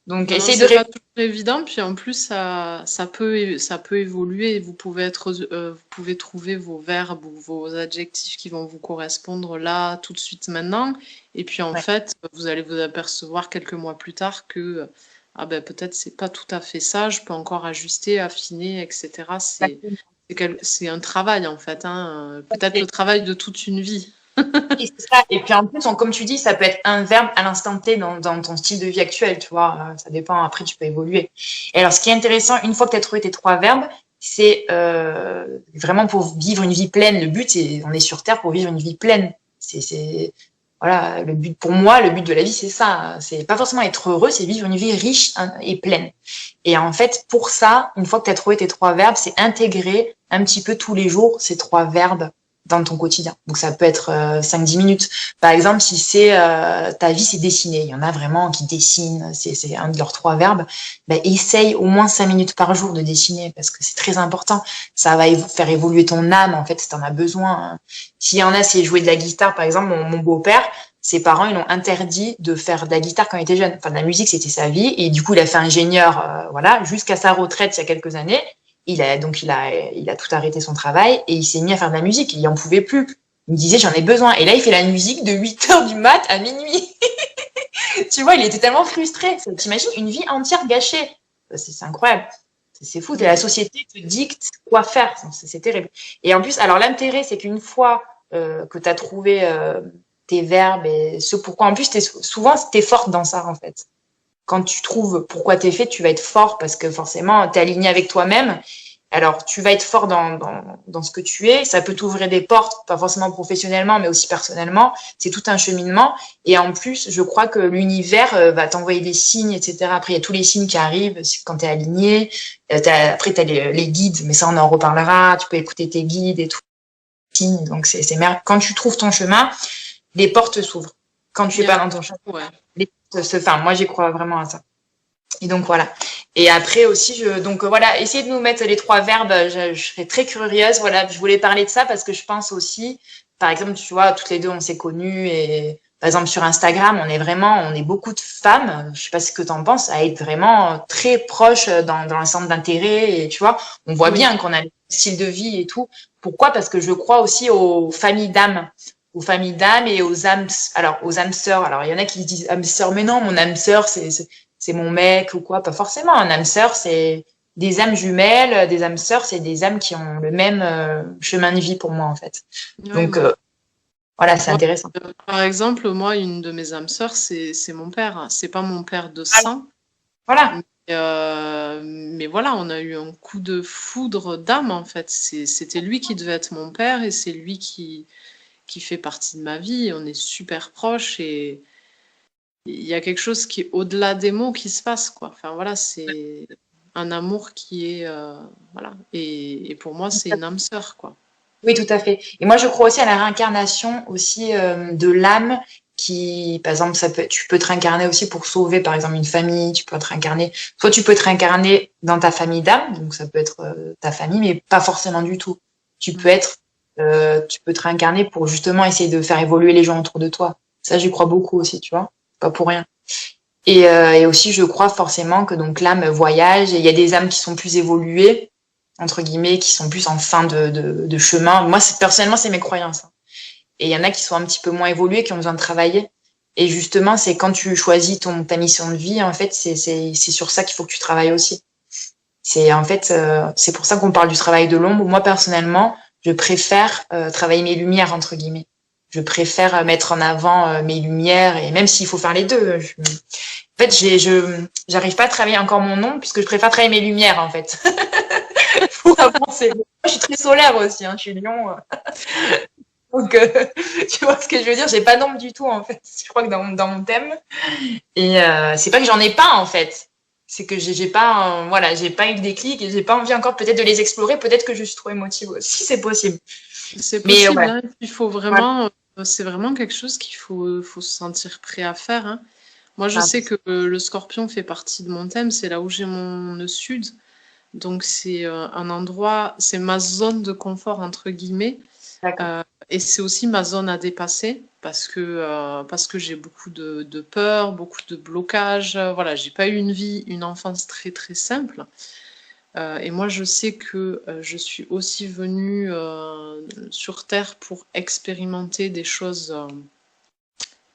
Donc Non, non, essayez de c'est pas répondre. toujours évident. Puis en plus, ça peut évoluer. Vous pouvez trouver vos verbes ou vos adjectifs qui vont vous correspondre là, tout de suite, maintenant. Et puis en Ouais. fait, vous allez vous apercevoir quelques mois plus tard que ah ben peut-être c'est pas tout à fait ça. Je peux encore ajuster, affiner, etc. C'est un travail en fait, hein. Peut-être le travail de toute une vie. Et c'est ça. Et puis en plus, comme tu dis, ça peut être un verbe à l'instant T dans ton style de vie actuel, tu vois. Ça dépend, après, tu peux évoluer. Et alors, ce qui est intéressant, une fois que tu as trouvé tes trois verbes, c'est vraiment pour vivre une vie pleine. Le but, on est sur Terre pour vivre une vie pleine. Voilà, le but pour moi, le but de la vie, c'est ça. C'est pas forcément être heureux, c'est vivre une vie riche hein, et pleine. Et en fait, pour ça, une fois que tu as trouvé tes trois verbes, c'est intégrer un petit peu tous les jours ces trois verbes dans ton quotidien. Donc ça peut être 5-10 minutes. Par exemple, si c'est ta vie, c'est dessiner. Il y en a vraiment qui dessinent, c'est un de leurs trois verbes. Ben, essaye au moins 5 minutes par jour de dessiner parce que c'est très important. Ça va faire évoluer ton âme, en fait, si tu en as besoin. Hein. S'il y en a, c'est jouer de la guitare. Par exemple, mon beau-père, ses parents, ils l'ont interdit de faire de la guitare quand il était jeune. Enfin, de la musique, c'était sa vie. Et du coup, il a fait ingénieur, voilà, jusqu'à sa retraite il y a quelques années. Il a tout arrêté son travail et il s'est mis à faire de la musique. Il en pouvait plus. Il me disait, j'en ai besoin. Et là, il fait la musique de 8 heures du mat à minuit. Tu vois, il était tellement frustré. T'imagines une vie entière gâchée. C'est incroyable. C'est fou. La Oui. société te dicte quoi faire. C'est terrible. Et en plus, alors l'intérêt, c'est qu'une fois que tu as trouvé tes verbes et ce pourquoi, en plus, souvent, tu es forte dans ça, en fait. Quand tu trouves pourquoi tu es fait, tu vas être fort parce que forcément, tu es aligné avec toi-même. Alors, tu vas être fort dans ce que tu es. Ça peut t'ouvrir des portes, pas forcément professionnellement, mais aussi personnellement. C'est tout un cheminement. Et en plus, je crois que l'univers va t'envoyer des signes, etc. Après, il y a tous les signes qui arrivent quand tu es aligné. Après, tu as les guides, mais ça, on en reparlera. Tu peux écouter tes guides et tout. Donc, quand tu trouves ton chemin, les portes s'ouvrent. Quand tu Il es y pas a, dans ton chemin, ouais. les portes se ferment. Moi, j'y crois vraiment à ça. Et donc voilà. Et après aussi, donc voilà, essayez de nous mettre les trois verbes. Je serais très curieuse. Voilà, je voulais parler de ça parce que je pense aussi, par exemple, tu vois, toutes les deux, on s'est connues et par exemple sur Instagram, on est beaucoup de femmes. Je sais pas ce que tu en penses, à être vraiment très proches dans un centre d'intérêt et tu vois, on voit Oui. bien qu'on a le style de vie et tout. Pourquoi? Parce que je crois aussi aux familles d'âmes et aux âmes, alors aux âmes sœurs. Alors il y en a qui disent âme sœur, mais non, mon âme sœur, c'est mon mec ou quoi. Pas forcément. Un âme sœur, c'est des âmes jumelles, des âmes sœurs, c'est des âmes qui ont le même chemin de vie pour moi, en fait. Oui, Donc, oui. voilà, c'est Moi, intéressant. par exemple, moi, une de mes âmes sœurs, c'est mon père. C'est pas mon père de Ah, sang, voilà. mais voilà, on a eu un coup de foudre d'âme, en fait. C'était lui qui devait être mon père et c'est lui qui fait partie de ma vie. On est super proches et il y a quelque chose qui est au-delà des mots qui se passe, quoi. Enfin, voilà, c'est... un amour qui est, voilà. Et pour moi, c'est une âme sœur, quoi. Oui, tout à fait. Et moi, je crois aussi à la réincarnation aussi de l'âme qui, par exemple, tu peux te réincarner aussi pour sauver, par exemple, une famille. Tu peux te réincarner. Soit tu peux te réincarner dans ta famille d'âme, donc ça peut être ta famille, mais pas forcément du tout. Mm. Tu peux te réincarner pour justement essayer de faire évoluer les gens autour de toi. Ça, j'y crois beaucoup aussi, tu vois. Pas pour rien. Et aussi, je crois forcément que donc l'âme voyage et il y a des âmes qui sont plus évoluées, entre guillemets, qui sont plus en fin de chemin. Moi, personnellement, c'est mes croyances, hein. Et il y en a qui sont un petit peu moins évoluées, qui ont besoin de travailler. Et justement, c'est quand tu choisis ta mission de vie, en fait, c'est sur ça qu'il faut que tu travailles aussi. C'est pour ça qu'on parle du travail de l'ombre. Moi, personnellement, je préfère travailler mes lumières, entre guillemets. Je préfère mettre en avant mes lumières, et même s'il faut faire les deux. En fait, j'arrive pas à travailler encore mon nom, puisque je préfère travailler mes lumières, en fait, pour avancer. Moi, je suis très solaire aussi, hein, je suis lion. Donc, tu vois ce que je veux dire? J'ai pas d'ombre du tout, en fait. Je crois que dans mon thème. Et c'est pas que j'en ai pas, en fait. C'est que j'ai pas, voilà, j'ai pas eu de déclic et j'ai pas envie encore peut-être de les explorer. Peut-être que je suis trop émotive aussi, c'est possible. C'est Mais possible, ouais, hein. Il faut voilà. vraiment, c'est vraiment quelque chose faut se sentir prêt à faire, hein. Moi, je Ah, sais que le scorpion fait partie de mon thème, c'est là où j'ai mon nœud sud. Donc, c'est un endroit, c'est ma zone de confort, entre guillemets. d'accord. Et c'est aussi ma zone à dépasser parce que j'ai beaucoup de peur, beaucoup de blocages. Voilà, j'ai pas eu une enfance très très simple. Et moi, je sais que je suis aussi venue sur Terre pour expérimenter des choses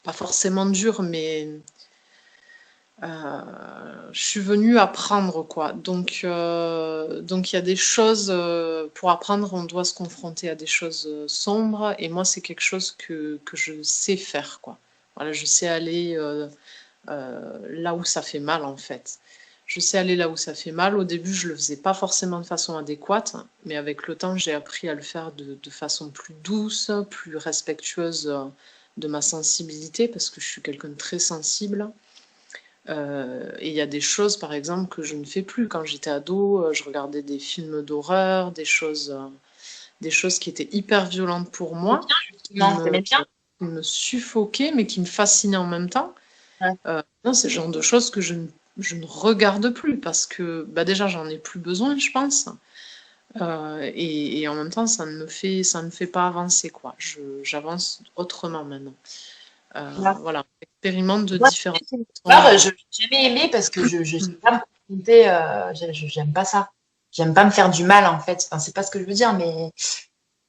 pas forcément dures, mais je suis venue apprendre, quoi. Donc il y a des choses, pour apprendre, on doit se confronter à des choses sombres, et moi, c'est quelque chose que je sais faire, quoi. Voilà, je sais aller là où ça fait mal, en fait. Je sais aller là où ça fait mal. Au début, je le faisais pas forcément de façon adéquate, mais avec le temps, j'ai appris à le faire de façon plus douce, plus respectueuse de ma sensibilité, parce que je suis quelqu'un de très sensible. Et il y a des choses, par exemple, que je ne fais plus. Quand j'étais ado, je regardais des films d'horreur, des choses qui étaient hyper violentes pour C'est moi, bien, qui justement. T'aimais bien? qui me suffoquaient, mais qui me fascinaient en même temps. Ouais. Non, c'est le genre de choses que je ne regarde plus parce que bah déjà, j'en ai plus besoin, je pense. Et en même temps, ça ne me fait pas avancer, quoi. J'avance autrement maintenant. Voilà. Voilà, on expérimente de Moi, différentes façons. je n'ai jamais aimé parce que je sais pas me confronter, j'aime pas ça. J'aime pas me faire du mal, en fait. Enfin, c'est pas ce que je veux dire, mais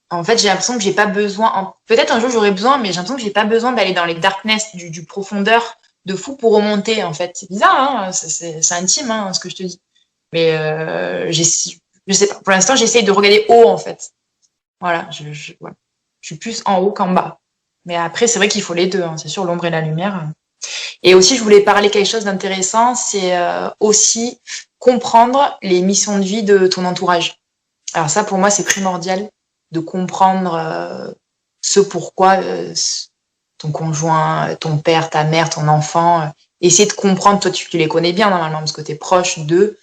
en fait, j'ai l'impression que j'ai pas besoin. Peut-être un jour j'aurai besoin, mais j'ai l'impression que j'ai pas besoin d'aller dans les darkness du profondeur de fou pour remonter. En fait, c'est bizarre, hein, c'est intime, hein, ce que je te dis. Mais je sais pas. Pour l'instant, j'essaye de regarder haut, en fait. Voilà, voilà. Je suis plus en haut qu'en bas. Mais après, c'est vrai qu'il faut les deux, hein, c'est sûr, l'ombre et la lumière. Et aussi, je voulais parler quelque chose d'intéressant, c'est aussi comprendre les missions de vie de ton entourage. Alors ça, pour moi, c'est primordial de comprendre ce pourquoi ton conjoint, ton père, ta mère, ton enfant, essayer de comprendre, toi tu les connais bien normalement parce que tu es proche d'eux.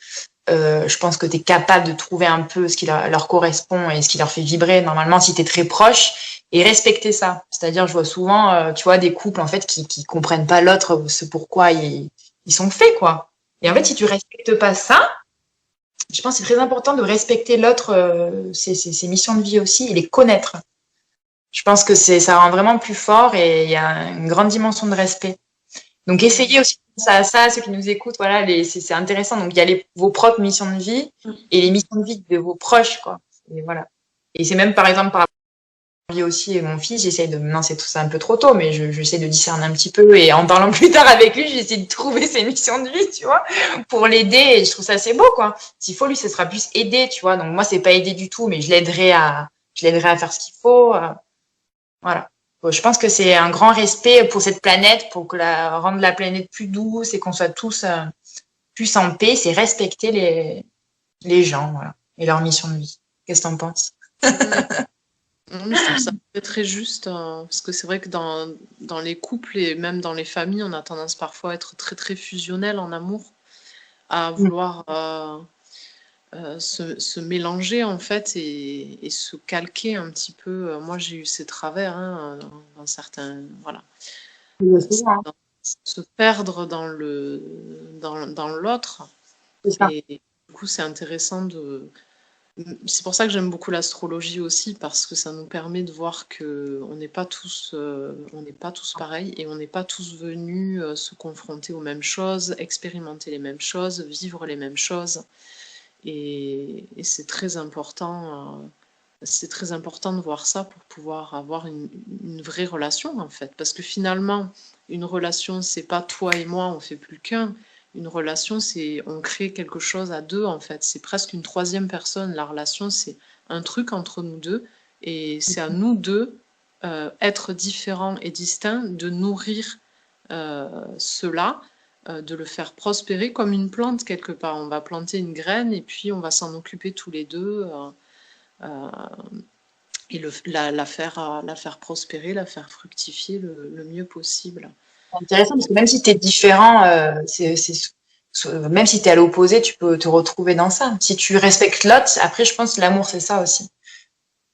Je pense que tu es capable de trouver un peu ce qui leur correspond et ce qui leur fait vibrer normalement si tu es très proche et respecter ça. C'est-à-dire, je vois souvent, tu vois, des couples en fait qui comprennent pas l'autre, ce pourquoi ils sont faits, quoi. Et en fait, si tu respectes pas ça, je pense que c'est très important de respecter l'autre, ses missions de vie aussi, et les connaître. Je pense que ça rend vraiment plus fort et il y a une grande dimension de respect. Donc, essayez aussi de penser à ça, ceux qui nous écoutent, voilà, c'est intéressant. Donc, il y a vos propres missions de vie et les missions de vie de vos proches, quoi. Et voilà. Et c'est même, par exemple, par rapport à aussi et mon fils, j'essaie de, non, c'est tout ça un peu trop tôt, mais j'essaie de discerner un petit peu et en parlant plus tard avec lui, j'essaie de trouver ses missions de vie, tu vois, pour l'aider et je trouve ça assez beau, quoi. S'il faut, lui, ce sera plus aider, tu vois. Donc, moi, c'est pas aider du tout, mais je l'aiderai à faire ce qu'il faut. Voilà. Bon, je pense que c'est un grand respect pour cette planète, pour rendre la planète plus douce et qu'on soit tous plus en paix. C'est respecter les gens, voilà, et leur mission de vie. Qu'est-ce que t'en penses? Mm. Non, mais je trouve ça très, très juste, parce que c'est vrai que dans les couples et même dans les familles, on a tendance parfois à être très, très fusionnel en amour, à Mm. vouloir se mélanger en fait et se calquer un petit peu. Moi, j'ai eu ces travers hein, dans certains, voilà, Souvent, se perdre dans l'autre. c'est ça. Et du coup, c'est intéressant de. C'est pour ça que j'aime beaucoup l'astrologie aussi, parce que ça nous permet de voir que on n'est pas tous pareils et on n'est pas tous venus se confronter aux mêmes choses, expérimenter les mêmes choses, vivre les mêmes choses. Et c'est très important de voir ça pour pouvoir avoir une vraie relation en fait. Parce que finalement, une relation, c'est pas toi et moi, on fait plus qu'un. Une relation, c'est on crée quelque chose à deux en fait. C'est presque une troisième personne. La relation, c'est un truc entre nous deux. Et c'est à nous deux, être différents et distincts, de nourrir cela, de le faire prospérer comme une plante quelque part. On va planter une graine et puis on va s'en occuper tous les deux euh, et la faire prospérer, la faire fructifier le mieux possible. C'est intéressant parce que même si tu es différent, même si tu es à l'opposé, tu peux te retrouver dans ça. Si tu respectes l'autre, après, je pense que l'amour, c'est ça aussi.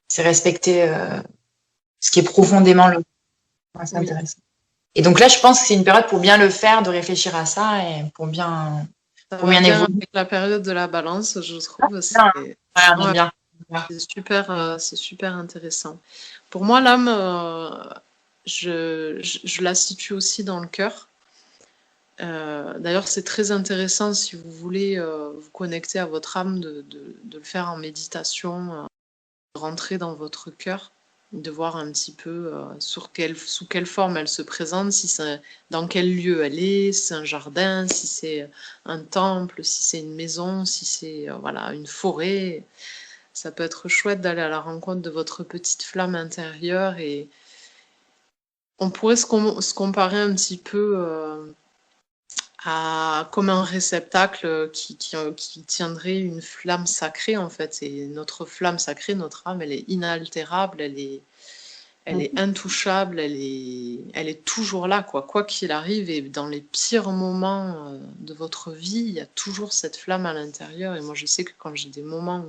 C'est respecter ce qui est profondément l'autre. Ouais, c'est Oui, intéressant. Et donc là, je pense que c'est une période pour bien le faire, de réfléchir à ça et ça pour va bien bien évoluer. avec la période de la balance, je trouve. Bien, hein. Ouais, on est Ouais, bien. c'est super intéressant. Pour moi, l'âme, je la situe aussi dans le cœur. D'ailleurs, c'est très intéressant si vous voulez vous connecter à votre âme de le faire en méditation, de rentrer dans votre cœur, de voir un petit peu sous quelle forme elle se présente, si c'est dans quel lieu elle est, si c'est un jardin, si c'est un temple, si c'est une maison, si c'est voilà une forêt. Ça peut être chouette d'aller à la rencontre de votre petite flamme intérieure et on pourrait se comparer un petit peu comme un réceptacle qui tiendrait une flamme sacrée en fait. Et notre flamme sacrée, notre âme, elle est inaltérable, elle est intouchable, elle est toujours là, quoi. Quoi qu'il arrive, et dans les pires moments de votre vie, il y a toujours cette flamme à l'intérieur. Et moi, je sais que quand j'ai des moments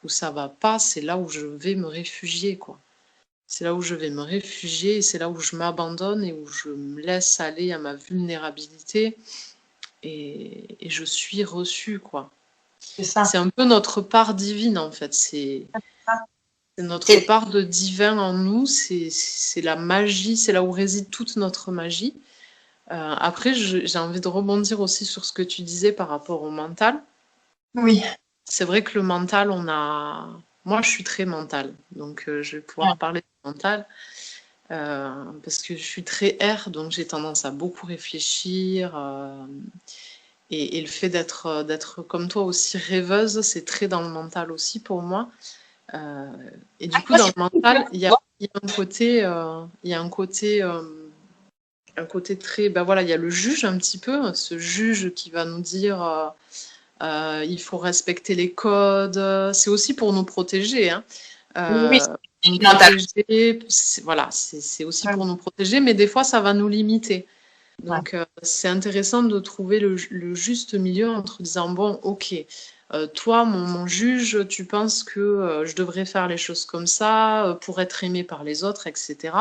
où ça va pas, c'est là où je vais me réfugier, quoi. C'est là où je vais me réfugier, c'est là où je m'abandonne et où je me laisse aller à ma vulnérabilité et je suis reçue, quoi. C'est ça. C'est un peu notre part divine, en fait. C'est notre C'est part de divin en nous, c'est la magie, c'est là où réside toute notre magie. Après, j'ai envie de rebondir aussi sur ce que tu disais par rapport au mental. oui. C'est vrai que le mental, on a. Moi, je suis très mentale, donc je vais pouvoir parler du mental. Parce que je suis très R, donc j'ai tendance à beaucoup réfléchir. Et le fait d'être comme toi aussi rêveuse, c'est très dans le mental aussi pour moi. Euh, et du coup, Moi, dans c'est le mental, il y a un côté, un côté très, ben voilà, il y a le juge un petit peu, ce juge qui va nous dire, il faut respecter les codes. C'est aussi pour nous protéger, hein. oui, Pour nous c'est mental. protéger, voilà, c'est aussi pour nous protéger, mais des fois, ça va nous limiter. Ouais. Donc, c'est intéressant de trouver le juste milieu entre disant, bon, ok, toi, mon juge, tu penses que je devrais faire les choses comme ça pour être aimé par les autres, etc.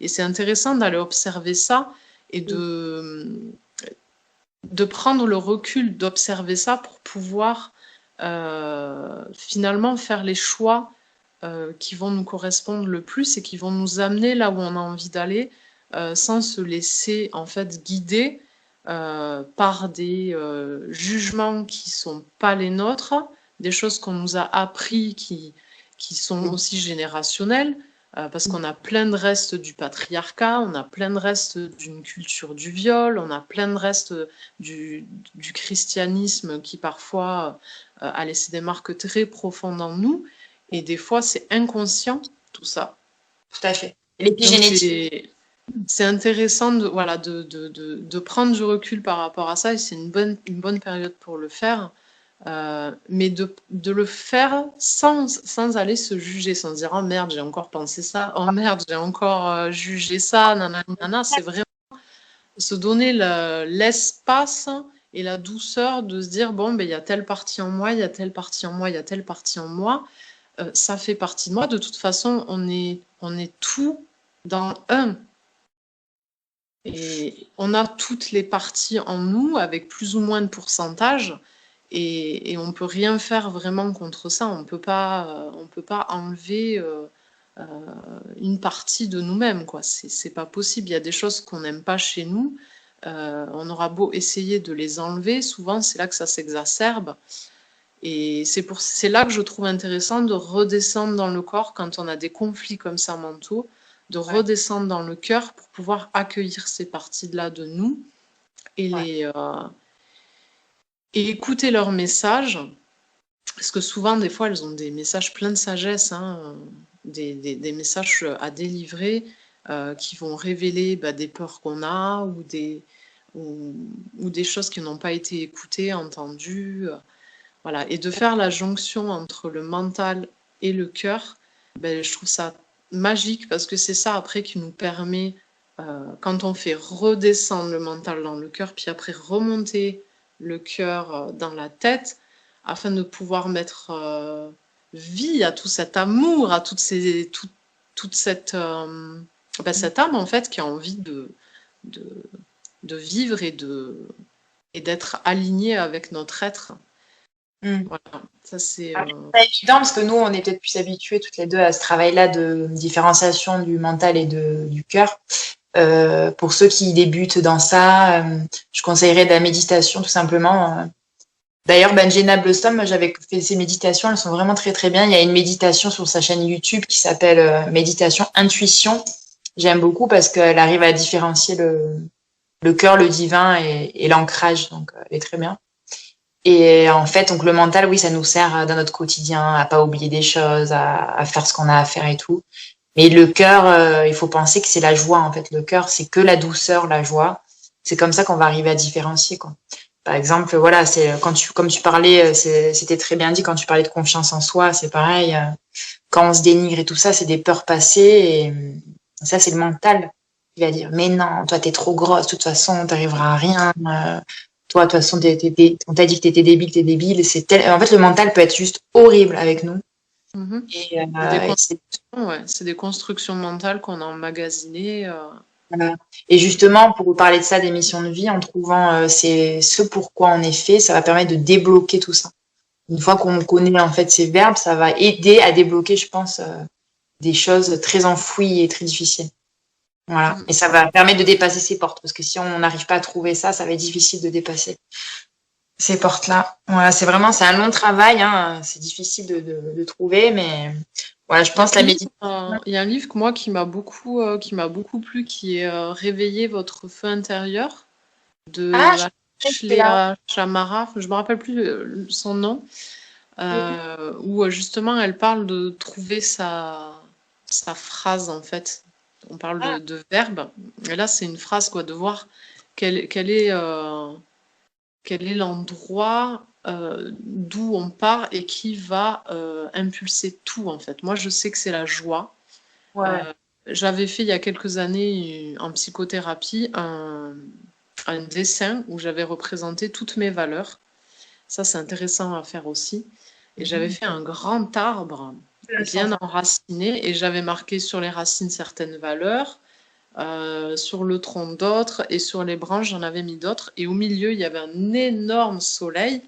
Et c'est intéressant d'aller observer ça et de prendre le recul d'observer ça pour pouvoir finalement faire les choix qui vont nous correspondre le plus et qui vont nous amener là où on a envie d'aller sans se laisser en fait guider par des jugements qui sont pas les nôtres, des choses qu'on nous a appris qui sont aussi générationnelles, parce qu'on a plein de restes du patriarcat, on a plein de restes d'une culture du viol, on a plein de restes du, du christianisme qui parfois a laissé des marques très profondes en nous. Et des fois, c'est inconscient, tout ça. Tout à fait. Et Donc, l'épigénétique. c'est intéressant de, voilà, de prendre du recul par rapport à ça. Et c'est une bonne période pour le faire. Mais de le faire sans aller se juger, sans se dire oh merde, j'ai encore pensé ça, oh merde, j'ai encore jugé ça, nanana, nanana. C'est vraiment se donner l'espace et la douceur de se dire, bon, ben, il y a telle partie en moi, il y a telle partie en moi, il y a telle partie en moi, ça fait partie de moi. De toute façon, on est tout dans un. Et on a toutes les parties en nous avec plus ou moins de pourcentage et on peut rien faire vraiment contre ça. On peut pas enlever euh, une partie de nous-mêmes, quoi. C'est pas possible. Il y a des choses qu'on n'aime pas chez nous. On aura beau essayer de les enlever, souvent c'est là que ça s'exacerbe. Et c'est là que je trouve intéressant de redescendre dans le corps quand on a des conflits comme ça mentaux, de Ouais. redescendre dans le cœur pour pouvoir accueillir ces parties-là de nous et Ouais. et écouter leurs messages. Parce que souvent, des fois, elles ont des messages pleins de sagesse, hein, des messages à délivrer qui vont révéler des peurs qu'on a ou des choses qui n'ont pas été écoutées, entendues. Voilà. Et de faire la jonction entre le mental et le cœur, je trouve ça magique parce que c'est ça après qui nous permet, quand on fait redescendre le mental dans le cœur, puis après remonter le cœur dans la tête, afin de pouvoir mettre vie à tout cet amour, à toute cette, cette âme en fait qui a envie de, de vivre et d'être alignée avec notre être. Mm. Voilà, ça c'est. C'est pas évident parce que nous, on est peut-être plus habitués toutes les deux à ce travail-là de différenciation du mental et du cœur. Pour ceux qui débutent dans ça, je conseillerais de la méditation tout simplement. D'ailleurs, Benjena Blossom, moi, j'avais fait ses méditations, elles sont vraiment très très bien. Il y a une méditation sur sa chaîne YouTube qui s'appelle Méditation Intuition. J'aime beaucoup parce qu'elle arrive à différencier le cœur, le divin et l'ancrage, donc elle est très bien. Et en fait, donc le mental, oui, ça nous sert dans notre quotidien à pas oublier des choses, à faire ce qu'on a à faire et tout. Mais le cœur, il faut penser que c'est la joie en fait. Le cœur, c'est que la douceur, la joie. C'est comme ça qu'on va arriver à différencier quoi. Par exemple, voilà, c'est comme tu parlais, c'était très bien dit quand tu parlais de confiance en soi, c'est pareil. Quand on se dénigre et tout ça, c'est des peurs passées et ça c'est le mental qui va dire mais non, toi t'es trop grosse, de toute façon t'arriveras à rien. Toi, de toute façon, on t'a dit que t'étais débile, t'es débile. En fait, le mental peut être juste horrible avec nous. Mhm. Et, C'est des et c'est constructions, ouais, c'est des constructions mentales qu'on a emmagasinées. Voilà. Et justement, pour vous parler de ça, des missions de vie, en trouvant c'est ce pourquoi on est fait, ça va permettre de débloquer tout ça. Une fois qu'on connaît en fait ces verbes, ça va aider à débloquer, je pense, des choses très enfouies et très difficiles. Voilà. Mm. Et ça va permettre de dépasser ces portes, parce que si on n'arrive pas à trouver ça, ça va être difficile de dépasser ces portes-là. Voilà, c'est un long travail, hein. C'est difficile de trouver, mais voilà, je pense la méditation. Il y a un livre que moi qui m'a beaucoup plu, qui est Réveiller votre feu intérieur Ah, de je sais que c'est là. Ashley Chamara, je me rappelle plus son nom, où justement elle parle de trouver sa phrase en fait. On parle Ah, de verbe, et là c'est une phrase quoi, de voir quelle est quel est l'endroit d'où on part et qui va impulser tout en fait. Moi, je sais que c'est la joie. ouais. J'avais fait il y a quelques années en psychothérapie un dessin où j'avais représenté toutes mes valeurs. Ça, c'est intéressant à faire aussi. Et j'avais Mhm. fait un grand arbre bien enraciné et j'avais marqué sur les racines certaines valeurs, sur le tronc d'autres et sur les branches, j'en avais mis d'autres. Et au milieu, il y avait un énorme soleil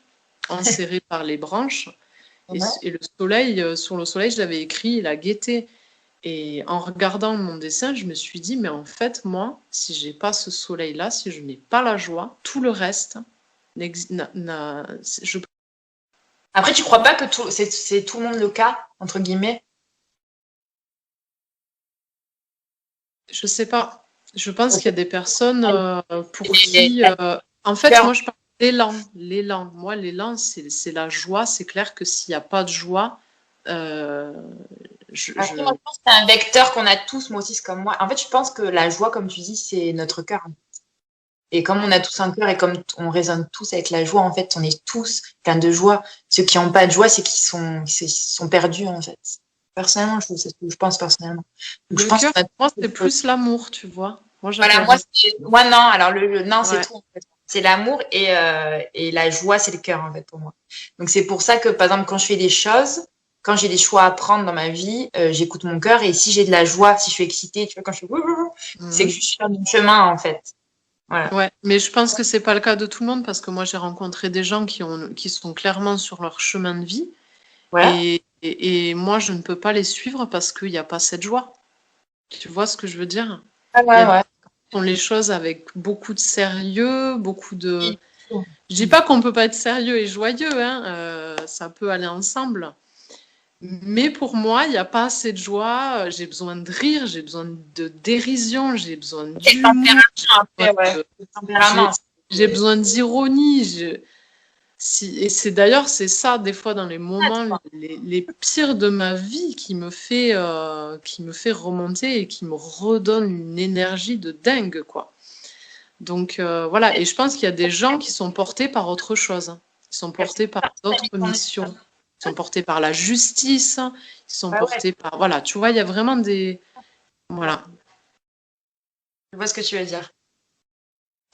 enserré par les branches. Et le soleil, sur le soleil, j'avais écrit la gaieté. Et en regardant mon dessin, je me suis dit, mais en fait, moi, si j'ai pas ce soleil-là, si je n'ai pas la joie, tout le reste, je Après, tu crois pas que c'est tout le monde le cas, entre guillemets? je sais pas. Je pense qu'il y a des personnes pour Et qui, en fait, peur. moi, je parle d'élan. L'élan. Moi, l'élan, c'est la joie. C'est clair que s'il n'y a pas de joie, euh, Après, moi, je pense que c'est un vecteur qu'on a tous, moi aussi, c'est comme moi. En fait, je pense que la joie, comme tu dis, c'est notre cœur. Et comme on a tous un cœur et comme on résonne tous avec la joie, en fait, on est tous plein de joie. Ceux qui n'ont pas de joie, c'est qu'ils sont perdus, en fait. Personnellement, c'est ce que je pense personnellement. Donc, je le pense cœur, qu'on a pour moi, tous c'est plus l'amour, tu vois. Moi, voilà, moi, j'appellerais. moi, non. Alors, non, c'est Ouais. tout, en fait. c'est l'amour et la joie, c'est le cœur, en fait, pour moi. Donc, c'est pour ça que, par exemple, quand je fais des choses, quand j'ai des choix à prendre dans ma vie, j'écoute mon cœur. Et si j'ai de la joie, si je suis excitée, tu vois, quand je suis c'est que Mhm. je suis sur mon chemin, en fait. Voilà. Ouais, mais je pense que c'est pas le cas de tout le monde parce que moi j'ai rencontré des gens qui sont clairement sur leur chemin de vie Ouais. et moi je ne peux pas les suivre parce qu'il n'y a pas cette joie. Tu vois ce que je veux dire? Ah Il y a ouais, des gens ouais. qui font les choses avec beaucoup de sérieux, beaucoup de. Oui. Je dis pas qu'on peut pas être sérieux et joyeux, hein, ça peut aller ensemble. Mais pour moi, il n'y a pas assez de joie. J'ai besoin de rire, j'ai besoin de dérision, j'ai besoin C'est le d'humour, tempérament, après, ouais. Le j'ai tempérament. j'ai besoin d'ironie. Et c'est d'ailleurs, c'est ça, des fois, dans les moments les pires de ma vie qui me fait remonter et qui me redonne une énergie de dingue, quoi. Donc, voilà. Et je pense qu'il y a des gens qui sont portés par autre chose, hein. Ils sont portés par d'autres missions. Ils sont portés par la justice. Ils sont Ouais, ouais. portés par. Voilà, tu vois, il y a vraiment des. Voilà. Je vois ce que tu veux dire.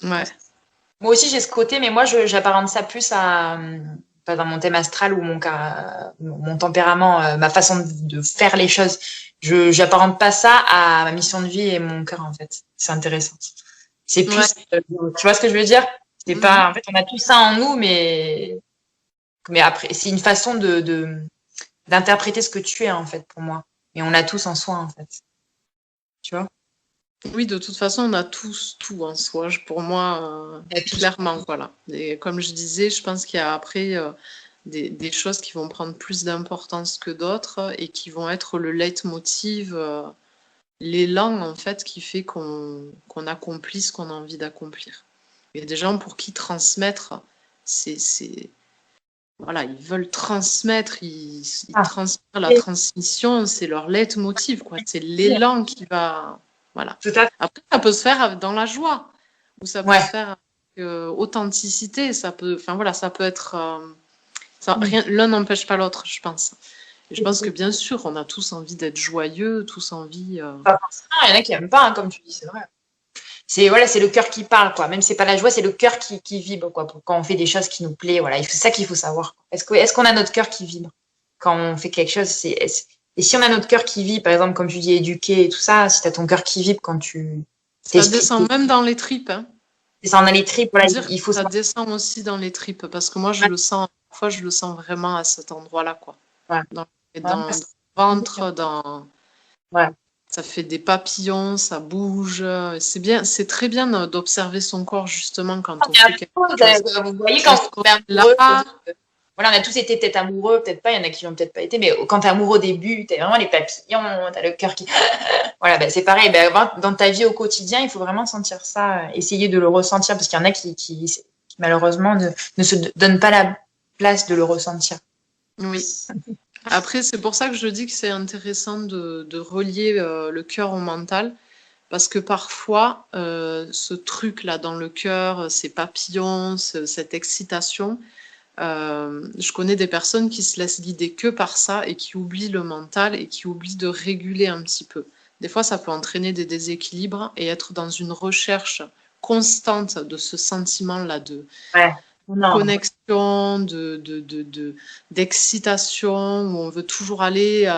Ouais. Moi aussi, j'ai ce côté, mais moi, j'apparente ça plus à, pas dans mon thème astral ou mon tempérament, ma façon de faire les choses. J'apparente pas ça à ma mission de vie et mon cœur, en fait. C'est intéressant. C'est Ouais. plus, tu vois ce que je veux dire? C'est Mhm. pas, en fait, on a tout ça en nous, mais après, c'est une façon d'interpréter ce que tu es, en fait, pour moi. Et on l'a tous en soi, en fait. Tu vois? Oui, de toute façon, on a tous tout en soi. Pour moi, On a tous. clairement, voilà. Et comme je disais, je pense qu'il y a après des choses qui vont prendre plus d'importance que d'autres et qui vont être le leitmotiv, l'élan en fait qui fait qu'on accomplit ce qu'on a envie d'accomplir. Il y a des gens pour qui transmettre, c'est voilà, ils veulent transmettre, ils Ah, transmettent la et- transmission, c'est leur leitmotiv, quoi. C'est l'élan qui va. Voilà. tout à fait. Après, ça peut se faire dans la joie, ou ça peut se Ouais. faire avec authenticité, ça peut, enfin voilà, ça peut être. Mm. Rien, l'un n'empêche pas l'autre, je pense. Et je pense que bien sûr, on a tous envie d'être joyeux, tous envie. Pas forcément, il y en a qui aiment pas, hein, comme tu dis, c'est vrai. C'est voilà, c'est le cœur qui parle, quoi. Même si c'est pas la joie, c'est le cœur qui vibre, quoi. Quand on fait des choses qui nous plaisent, voilà. C'est ça qu'il faut savoir. Est-ce qu'on a notre cœur qui vibre quand on fait quelque chose? Et si on a notre cœur qui vibre, par exemple, comme tu dis, éduqué et tout ça, si t'as ton cœur qui vibre quand tu Ça t'exprimes, descend même dans les tripes, hein. ça en a les tripes, voilà, Dire il faut ça ça. descend aussi dans les tripes, parce que moi, je Ouais, le sens, parfois, je le sens vraiment à cet endroit-là, quoi. ouais, Dans, ouais, dans le ventre, dans. ouais. Ça fait des papillons, ça bouge. C'est bien, c'est très bien d'observer son corps justement quand on fait quelque chose. Vous voyez, Et quand ce on est côté-là, amoureux, voilà, on a tous été peut-être amoureux, peut-être pas, il y en a qui l'ont peut-être pas été, mais quand t'es amoureux au début, t'as vraiment les papillons, t'as le cœur qui. Voilà, ben c'est pareil. Ben, dans ta vie au quotidien, il faut vraiment sentir ça, essayer de le ressentir, parce qu'il y en a qui malheureusement ne se donnent pas la place de le ressentir. oui. Après, c'est pour ça que je dis que c'est intéressant de relier le cœur au mental, parce que parfois, ce truc-là dans le cœur, ces papillons, cette excitation, je connais des personnes qui se laissent guider que par ça et qui oublient le mental et qui oublient de réguler un petit peu. Des fois, ça peut entraîner des déséquilibres et être dans une recherche constante de ce sentiment-là de Ouais. Non. connexion, d'excitation, où on veut toujours aller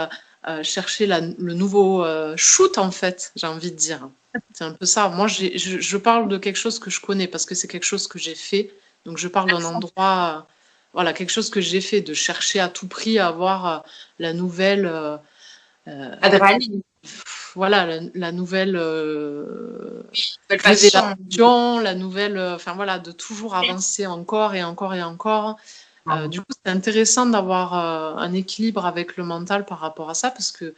chercher le nouveau shoot, en fait, j'ai envie de dire. C'est un peu ça. Moi, je parle de quelque chose que je connais parce que c'est quelque chose que j'ai fait. Donc, je parle d'un endroit, voilà, quelque chose que j'ai fait, de chercher à tout prix à avoir la nouvelle, euh, Adrénaline, voilà, la nouvelle belle passion. révélation, la nouvelle, enfin voilà, de toujours avancer encore et encore et encore. Du coup, c'est intéressant d'avoir un équilibre avec le mental par rapport à ça parce que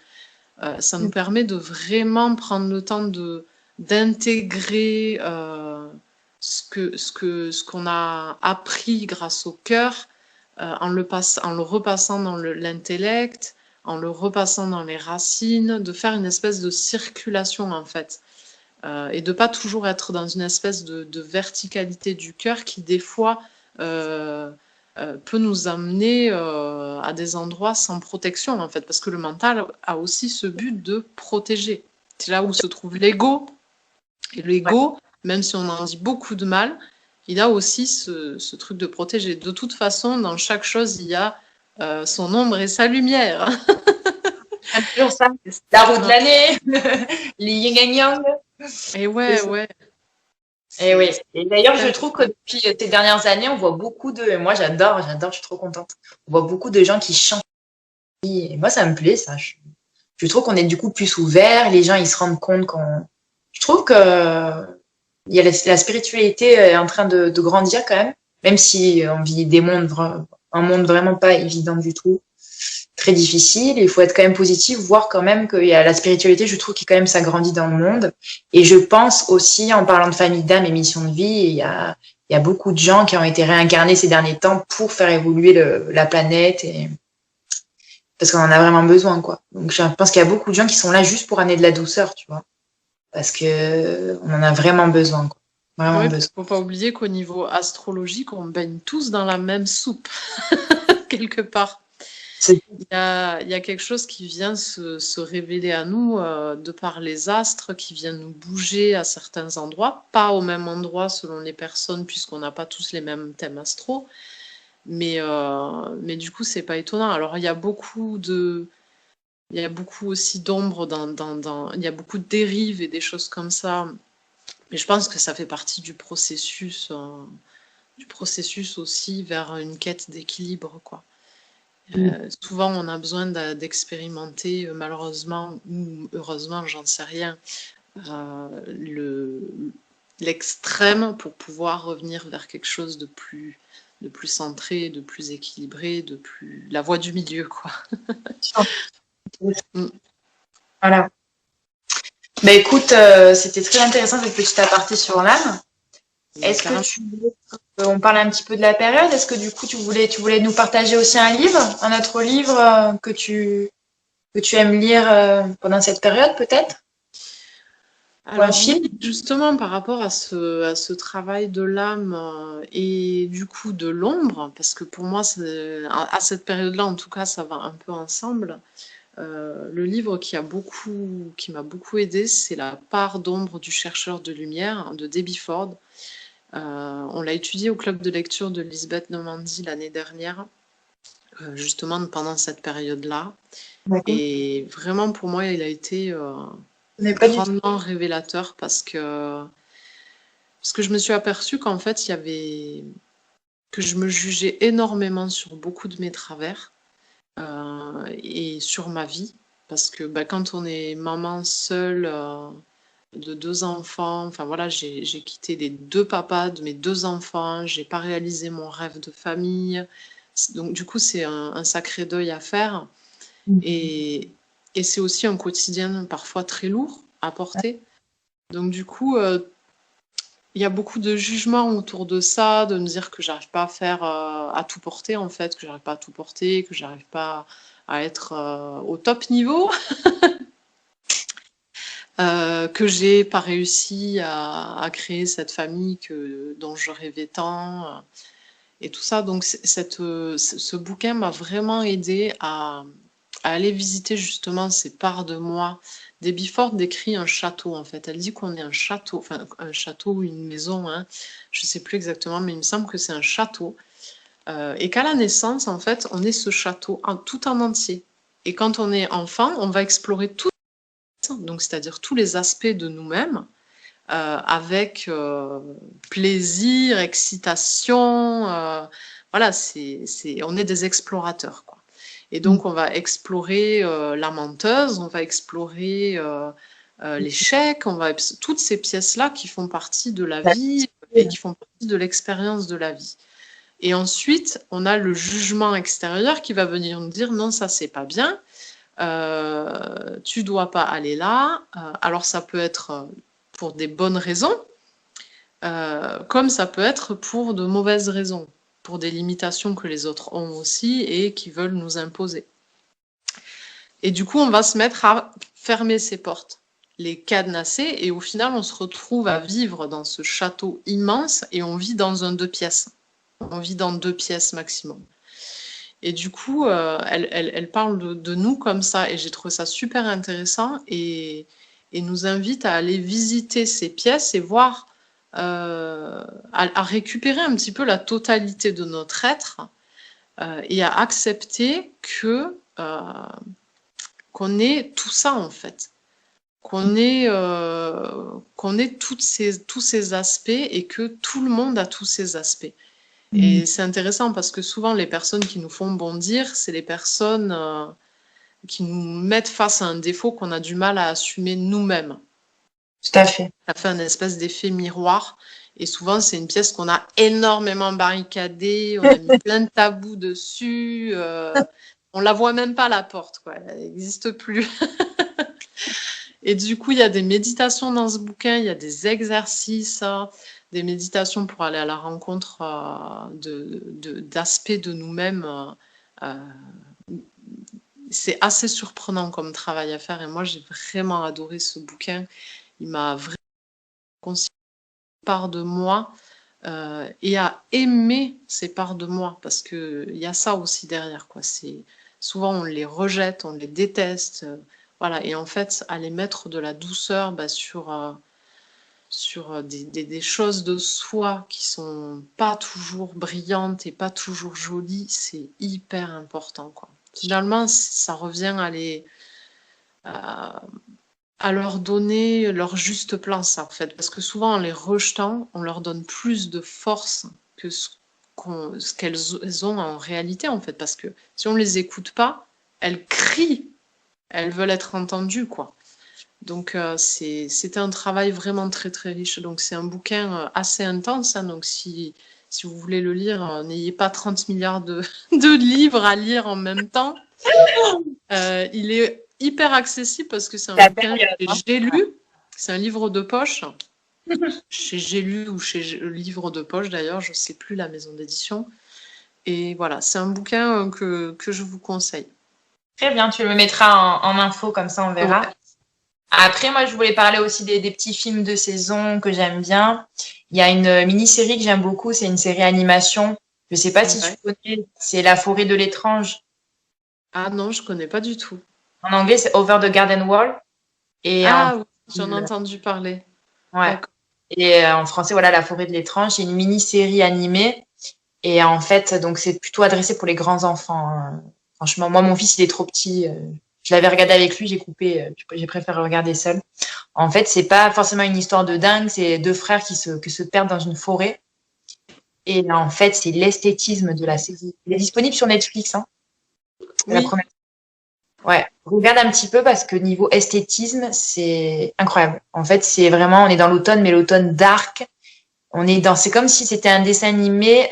ça nous permet de vraiment prendre le temps de d'intégrer ce qu'on a appris grâce au cœur en le repassant dans l'intellect, en le repassant dans les racines, de faire une espèce de circulation en fait. Et de pas toujours être dans une espèce de verticalité du cœur qui des fois peut nous amener à des endroits sans protection en fait, parce que le mental a aussi ce but de protéger. C'est là où se trouve l'ego. Et Ouais. l'ego, même si on en dit beaucoup de mal, il a aussi ce truc de protéger. De toute façon, dans chaque chose, il y a son ombre et sa lumière. C'est toujours ça. La roue de l'année, les yin et yang. Et C'est ouais, ça. ouais. Et oui. C'est Et d'ailleurs, je hyper trouve que depuis ces dernières années, on voit beaucoup de. Moi, j'adore, je suis trop contente. On voit beaucoup de gens qui chantent. Et moi, ça me plaît, ça. Je trouve qu'on est du coup plus ouvert. Les gens, ils se rendent compte qu'on. Je trouve que il y a la spiritualité est en train de grandir quand même, même si on vit un monde vraiment pas évident du tout, très difficile. Il faut être quand même positif, voir quand même qu'il y a la spiritualité, je trouve, qui quand même s'agrandit dans le monde. Et je pense aussi, en parlant de famille d'âme et mission de vie, il y a beaucoup de gens qui ont été réincarnés ces derniers temps pour faire évoluer la planète et parce qu'on en a vraiment besoin, quoi. Donc, je pense qu'il y a beaucoup de gens qui sont là juste pour amener de la douceur, tu vois, parce que on en a vraiment besoin, quoi. Vraiment Ouais, puis besoin. faut pas oublier qu'au niveau astrologique, on baigne tous dans la même soupe, quelque part. C'est Il y a quelque chose qui vient se révéler à nous de par les astres, qui vient nous bouger à certains endroits, pas au même endroit selon les personnes, puisqu'on n'a pas tous les mêmes thèmes astro, mais du coup, c'est pas étonnant. Alors, il y a beaucoup aussi d'ombre il y a beaucoup de dérives et des choses comme ça, mais je pense que ça fait partie du processus aussi vers une quête d'équilibre, quoi. Souvent, on a besoin d'expérimenter, malheureusement ou heureusement, j'en sais rien, l'extrême pour pouvoir revenir vers quelque chose de plus centré, de plus équilibré, la voie du milieu, quoi. Mm. voilà. Bah écoute, c'était très intéressant cette petite aparté sur l'âme. Mais Est-ce que carrément. tu voulais on parle un petit peu de la période? Est-ce que du coup tu voulais nous partager aussi un autre livre que tu aimes lire pendant cette période peut-être? Ou un Alors oui, film? justement, par rapport à ce travail de l'âme et du coup de l'ombre, parce que pour moi, à cette période-là, en tout cas, ça va un peu ensemble. Le livre qui m'a beaucoup aidé, c'est La part d'ombre du chercheur de lumière de Debbie Ford. On l'a étudié au club de lecture de Lisbeth Normandie l'année dernière, justement pendant cette période-là. D'accord. Et vraiment, pour moi, il a été Je n'ai pas du tout. grandement révélateur parce que je me suis aperçue qu'en fait, que je me jugeais énormément sur beaucoup de mes travers et sur ma vie. Parce que bah, quand on est maman seule de deux enfants, enfin voilà, j'ai quitté les deux papas de mes deux enfants, j'ai pas réalisé mon rêve de famille. Donc du coup, c'est un sacré deuil à faire. Et, et c'est aussi un quotidien parfois très lourd à porter. Donc du coup, il y a beaucoup de jugements autour de ça, de me dire que j'arrive pas à faire, à tout porter en fait, que j'arrive pas à tout porter, que j'arrive pas à être au top niveau, que j'ai pas réussi à créer cette famille dont je rêvais tant, et tout ça. Donc ce bouquin m'a vraiment aidé à aller visiter justement ces parts de moi. Debbie Ford décrit un château en fait. Elle dit qu'on est un château, enfin un château ou une maison, hein. Je sais plus exactement, mais il me semble que c'est un château. Et qu'à la naissance, en fait, on est ce château tout en entier. Et quand on est enfant, on va explorer tout, donc c'est-à-dire tous les aspects de nous-mêmes, avec plaisir, excitation. Voilà, on est des explorateurs, quoi. Et donc, on va explorer la menteuse, on va explorer l'échec, toutes ces pièces-là qui font partie de la vie et qui font partie de l'expérience de la vie. Et ensuite, on a le jugement extérieur qui va venir nous dire non, ça c'est pas bien, tu dois pas aller là. Alors ça peut être pour des bonnes raisons, comme ça peut être pour de mauvaises raisons, pour des limitations que les autres ont aussi et qui veulent nous imposer. Et du coup, on va se mettre à fermer ces portes, les cadenasser, et au final, on se retrouve à vivre dans ce château immense et on vit dans un 2 pièces. On vit dans 2 pièces maximum. Et du coup, elle parle de nous comme ça, et j'ai trouvé ça super intéressant, et nous invite à aller visiter ces pièces et voir à récupérer un petit peu la totalité de notre être et à accepter que qu'on est tout ça en fait, qu'on est tous ces aspects et que tout le monde a tous ces aspects. Et c'est intéressant parce que souvent les personnes qui nous font bondir, c'est les personnes qui nous mettent face à un défaut qu'on a du mal à assumer nous-mêmes. Tout à fait. Ça fait un espèce d'effet miroir. Et souvent, c'est une pièce qu'on a énormément barricadée, on a mis plein de tabous dessus, on la voit même pas la porte, quoi. Elle n'existe plus. Et du coup, il y a des méditations dans ce bouquin, il y a des exercices, des méditations pour aller à la rencontre d'aspects de nous-mêmes. C'est assez surprenant comme travail à faire et moi, j'ai vraiment adoré ce bouquin. Il m'a vraiment considéré part de moi et à aimer ces parts de moi parce que il y a ça aussi derrière quoi. C'est souvent on les rejette, on les déteste, voilà. Et en fait, à les mettre de la douceur sur des choses de soi qui sont pas toujours brillantes et pas toujours jolies, c'est hyper important quoi. Finalement, ça revient à leur donner leur juste place, en fait. Parce que souvent, en les rejetant, on leur donne plus de force que ce qu'elles ont en réalité, en fait. Parce que si on les écoute pas, elles crient, elles veulent être entendues, quoi. Donc, c'était un travail vraiment très, très riche. Donc, c'est un bouquin assez intense. Hein. Donc, si vous voulez le lire, n'ayez pas 30 milliards de livres à lire en même temps. Il est hyper accessible parce que c'est un bouquin que j'ai lu. C'est un livre de poche. Chez J'ai lu ou chez Livre de poche d'ailleurs, je ne sais plus la maison d'édition. Et voilà, c'est un bouquin que je vous conseille. Très bien, tu le mettras en info, comme ça on verra. Ouais. Après, moi, je voulais parler aussi des petits films de saison que j'aime bien. Il y a une mini-série que j'aime beaucoup, c'est une série animation. Je sais pas si tu connais, c'est La forêt de l'étrange. Ah non, je connais pas du tout. En anglais, c'est Over the Garden Wall. Et Ah oui, j'en ai entendu parler. ouais. Et en français, voilà, La forêt de l'étrange. C'est une mini-série animée. Et en fait, donc, c'est plutôt adressé pour les grands enfants. Hein. Franchement, moi, mon fils, il est trop petit. Je l'avais regardé avec lui, j'ai coupé. J'ai préféré regarder seul. En fait, c'est pas forcément une histoire de dingue. C'est deux frères qui se perdent dans une forêt. Et en fait, c'est l'esthétisme de la série. Il est disponible sur Netflix. Hein. Oui. La première. Ouais, regarde un petit peu parce que niveau esthétisme, c'est incroyable. En fait, c'est vraiment, on est dans l'automne, mais l'automne dark. C'est comme si c'était un dessin animé,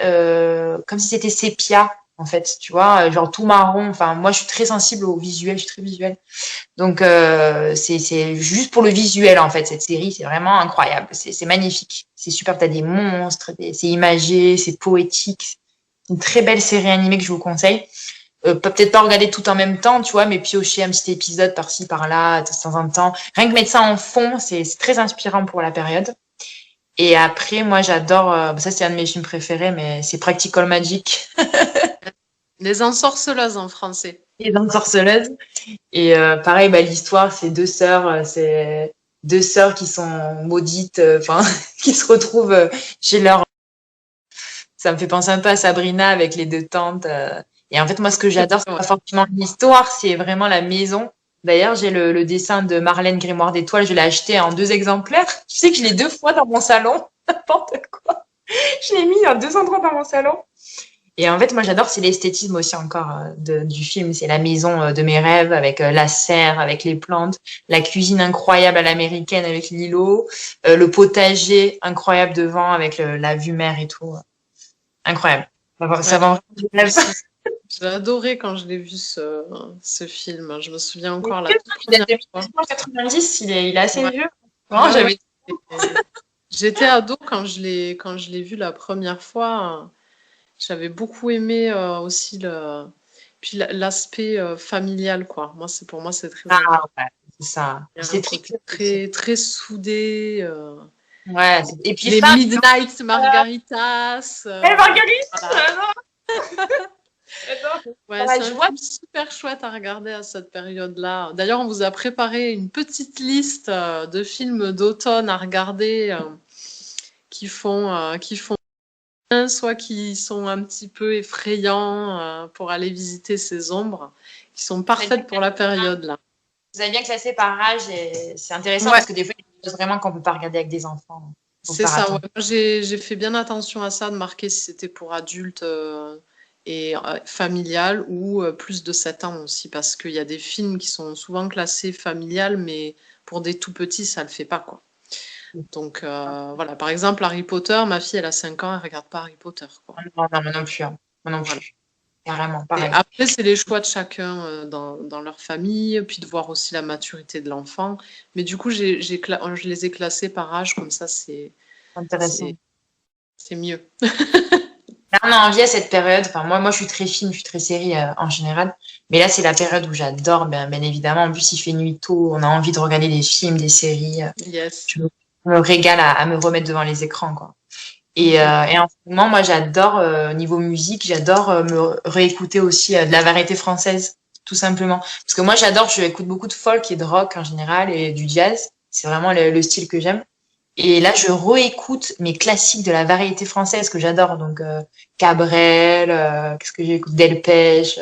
comme si c'était sépia, en fait, tu vois, genre tout marron. Enfin, moi, je suis très sensible au visuel, je suis très visuelle. Donc, c'est juste pour le visuel, en fait, cette série, c'est vraiment incroyable. C'est magnifique. C'est super, t'as des monstres, c'est imagé, c'est poétique. C'est une très belle série animée que je vous conseille. Peut-être pas regarder tout en même temps, tu vois, mais piocher un petit épisode par-ci, par-là, de temps en temps. Rien que mettre ça en fond, c'est très inspirant pour la période. Et après, moi, j'adore, ça c'est un de mes films préférés, mais c'est Practical Magic, Les ensorceleuses en français. Les Dents sorceleuses. Et pareil, bah, l'histoire, c'est deux sœurs qui sont maudites, enfin, qui se retrouvent chez leur. Ça me fait penser un peu à Sabrina avec les deux tantes. Et en fait, moi, ce que j'adore, c'est pas forcément l'histoire, c'est vraiment la maison. D'ailleurs, j'ai le dessin de Marlène Grimoire d'Étoiles, je l'ai acheté en 2 exemplaires. Tu sais que je l'ai 2 fois dans mon salon, n'importe quoi. Je l'ai mis en 2 endroits dans mon salon. Et en fait, moi, j'adore, c'est l'esthétisme aussi encore du film. C'est la maison de mes rêves avec la serre, avec les plantes, la cuisine incroyable à l'américaine avec l'îlot, le potager incroyable devant avec la vue mer et tout. Incroyable. Ça va J'ai adoré quand je l'ai vu ce film. Je me souviens encore la toute première fois. 1990, il est assez vieux. Non, j'étais ado quand je l'ai vu la première fois. J'avais beaucoup aimé aussi puis l'aspect familial quoi. Pour moi c'est très important. ouais, c'est ça. C'est très très soudé. Ouais. Et puis les Midnight Margaritas. Margaritas. Ouais, c'est un film super chouette à regarder à cette période-là. D'ailleurs, on vous a préparé une petite liste de films d'automne à regarder qui font bien, soit qui sont un petit peu effrayants pour aller visiter ces ombres, qui sont parfaites pour la période là. Vous avez bien classé par âge et c'est intéressant Ouais, parce que des fois, il y a des choses vraiment qu'on peut pas regarder avec des enfants. Faut c'est faire ça. Ouais. attention. J'ai fait bien attention à ça, de marquer si c'était pour adultes et familial ou plus de 7 ans aussi, parce qu'il y a des films qui sont souvent classés familial, mais pour des tout petits, ça le fait pas, quoi. Donc voilà, par exemple, Harry Potter, ma fille, elle a 5 ans, elle regarde pas Harry Potter, quoi. Non, non, moi non plus. Hein. Moi non Voilà. plus. Carrément, Et pareil. après, c'est les choix de chacun dans leur famille, puis de voir aussi la maturité de l'enfant. Mais du coup, je les ai classés par âge, comme ça, Intéressant. c'est, c'est mieux. Là, on a envie à cette période. Enfin, moi, je suis très film, je suis très série en général. Mais là, c'est la période où j'adore, bien évidemment. En plus, il fait nuit tôt. On a envie de regarder des films, des séries. Yes. Je me régale à me remettre devant les écrans, quoi. Mhm. Et en ce moment, moi, j'adore, niveau musique, j'adore me réécouter aussi de la variété française, tout simplement. Parce que moi, j'écoute beaucoup de folk et de rock en général et du jazz. C'est vraiment le style que j'aime. Et là, je réécoute mes classiques de la variété française que j'adore. Donc, Cabrel, qu'est-ce que j'écoute? Delpech.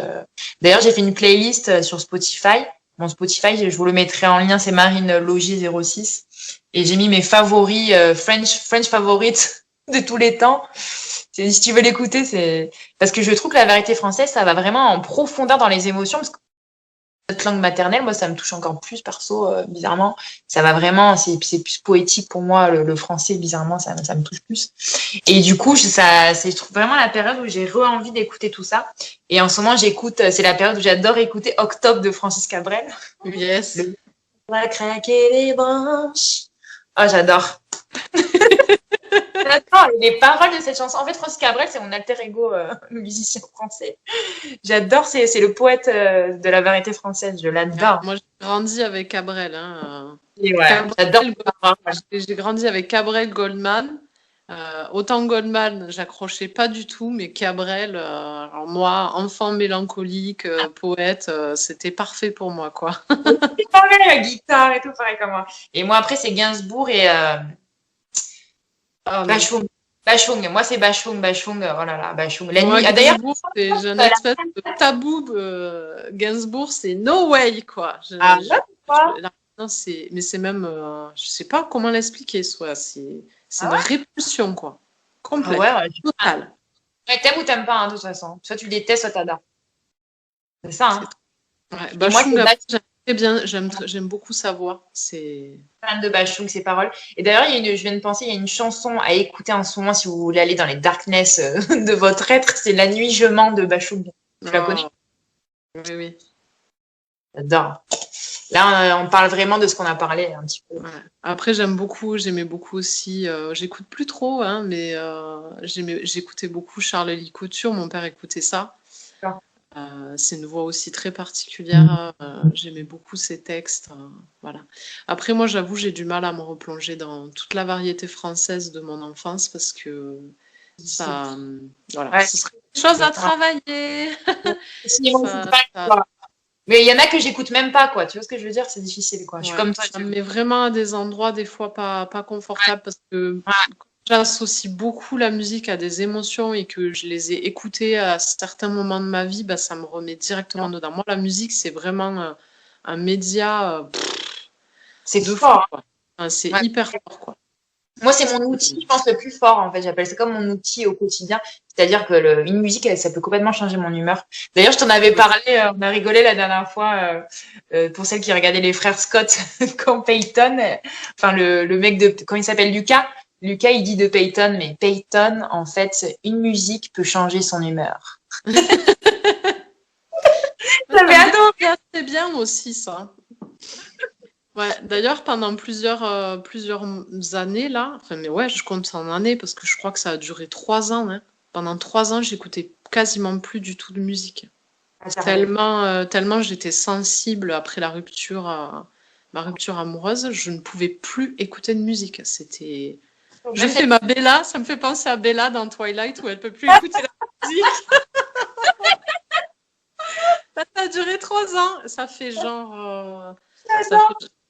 D'ailleurs, j'ai fait une playlist sur Spotify. Mon Spotify, je vous le mettrai en lien, c'est Marine Logier 06. Et j'ai mis mes favoris, French favorites de tous les temps. Si tu veux l'écouter, c'est parce que je trouve que la variété française, ça va vraiment en profondeur dans les émotions. Parce que notre langue maternelle, moi, ça me touche encore plus perso, bizarrement. Ça va vraiment, c'est plus poétique pour moi, le français, bizarrement, ça me touche plus. Et du coup, je trouve vraiment la période où j'ai envie d'écouter tout ça. Et en ce moment, c'est la période où j'adore écouter Octobre de Francis Cabrel. Yes. Le va craquer les branches. Ah, j'adore. J'adore les paroles de cette chanson. En fait, Francis Cabrel, c'est mon alter ego, musicien français. J'adore, c'est le poète de la variété française. Je Ouais. l'adore. Moi, j'ai grandi avec Cabrel. Hein. Et ouais, Cabrel, j'adore. j'ai grandi avec Cabrel, Goldman. Autant Goldman, j'accrochais pas du tout, mais Cabrel, alors moi, enfant mélancolique, poète, c'était parfait pour moi, quoi. C'est pareil, la guitare et tout, pareil comme moi. Et moi, après, c'est Gainsbourg et Ah non. Bachung. Bachung. Moi, c'est Bachung. Oh là là, Bachung. La Moi, nuit. Ah, d'ailleurs, Gainsbourg, j'ai un espèce de tabou. Gainsbourg, c'est no way, quoi. ah, là, quoi. Non, mais c'est même, je sais pas comment l'expliquer, soit. C'est Ah une ouais? répulsion, quoi. Ah ouais, Complète, ouais. totale. Ouais, t'aimes ou t'aimes pas, hein, de toute façon. Soit tu le détestes, soit t'adores. C'est ça, C'est hein. ouais. Et moi, Bachung, c'est après, j'aime très bien, j'aime beaucoup sa voix. C'est. fan de Bachung, ses paroles. Et d'ailleurs, je viens de penser, il y a une chanson à écouter en ce moment si vous voulez aller dans les darkness de votre être. C'est La nuit je mens de Bachung. Tu la connais? Oh, oui, oui. J'adore. Là, on parle vraiment de ce qu'on a parlé un petit peu. Ouais. Après, j'aimais beaucoup aussi, j'écoute plus trop, hein, mais j'écoutais beaucoup Charles-Élie Couture, mon père écoutait ça. C'est une voix aussi très particulière, j'aimais beaucoup ses textes, voilà. Après, moi, j'avoue, j'ai du mal à me replonger dans toute la variété française de mon enfance parce que ça, voilà, Ouais. ce serait des choses à travailler. Ça, ça- Mais il y en a que j'écoute même pas, quoi. Tu vois ce que je veux dire? C'est difficile, quoi. Je suis Ouais, comme toi. ça me met vraiment à des endroits des fois pas confortables parce que j'associe beaucoup la musique à des émotions et que je les ai écoutées à certains moments de ma vie, bah, ça me remet directement dedans. Moi, la musique, c'est vraiment un média C'est de fou, fort. quoi. Enfin, c'est Hein. Ouais. hyper fort, quoi. Moi, c'est mon outil, je pense, le plus fort, en fait. J'appelle ça comme mon outil au quotidien. C'est-à-dire que une musique, ça peut complètement changer mon humeur. D'ailleurs, je t'en avais parlé, on a rigolé la dernière fois, pour celle qui regardait les frères Scott, quand Peyton, enfin, le mec quand il s'appelle Lucas, Lucas, il dit de Peyton, mais Peyton, en fait, une musique peut changer son humeur. Ça J'avais me adoré. dit assez bien aussi, ça. Ouais, d'ailleurs, pendant plusieurs années, là, enfin, mais ouais, je compte en années parce que je crois que ça a duré 3 ans, hein. Pendant 3 ans, j'écoutais quasiment plus du tout de musique. Tellement j'étais sensible après ma rupture amoureuse, je ne pouvais plus écouter de musique. J'ai fait ma Bella, ça me fait penser à Bella dans Twilight où elle peut plus écouter la musique. Ça a duré 3 ans. Ça fait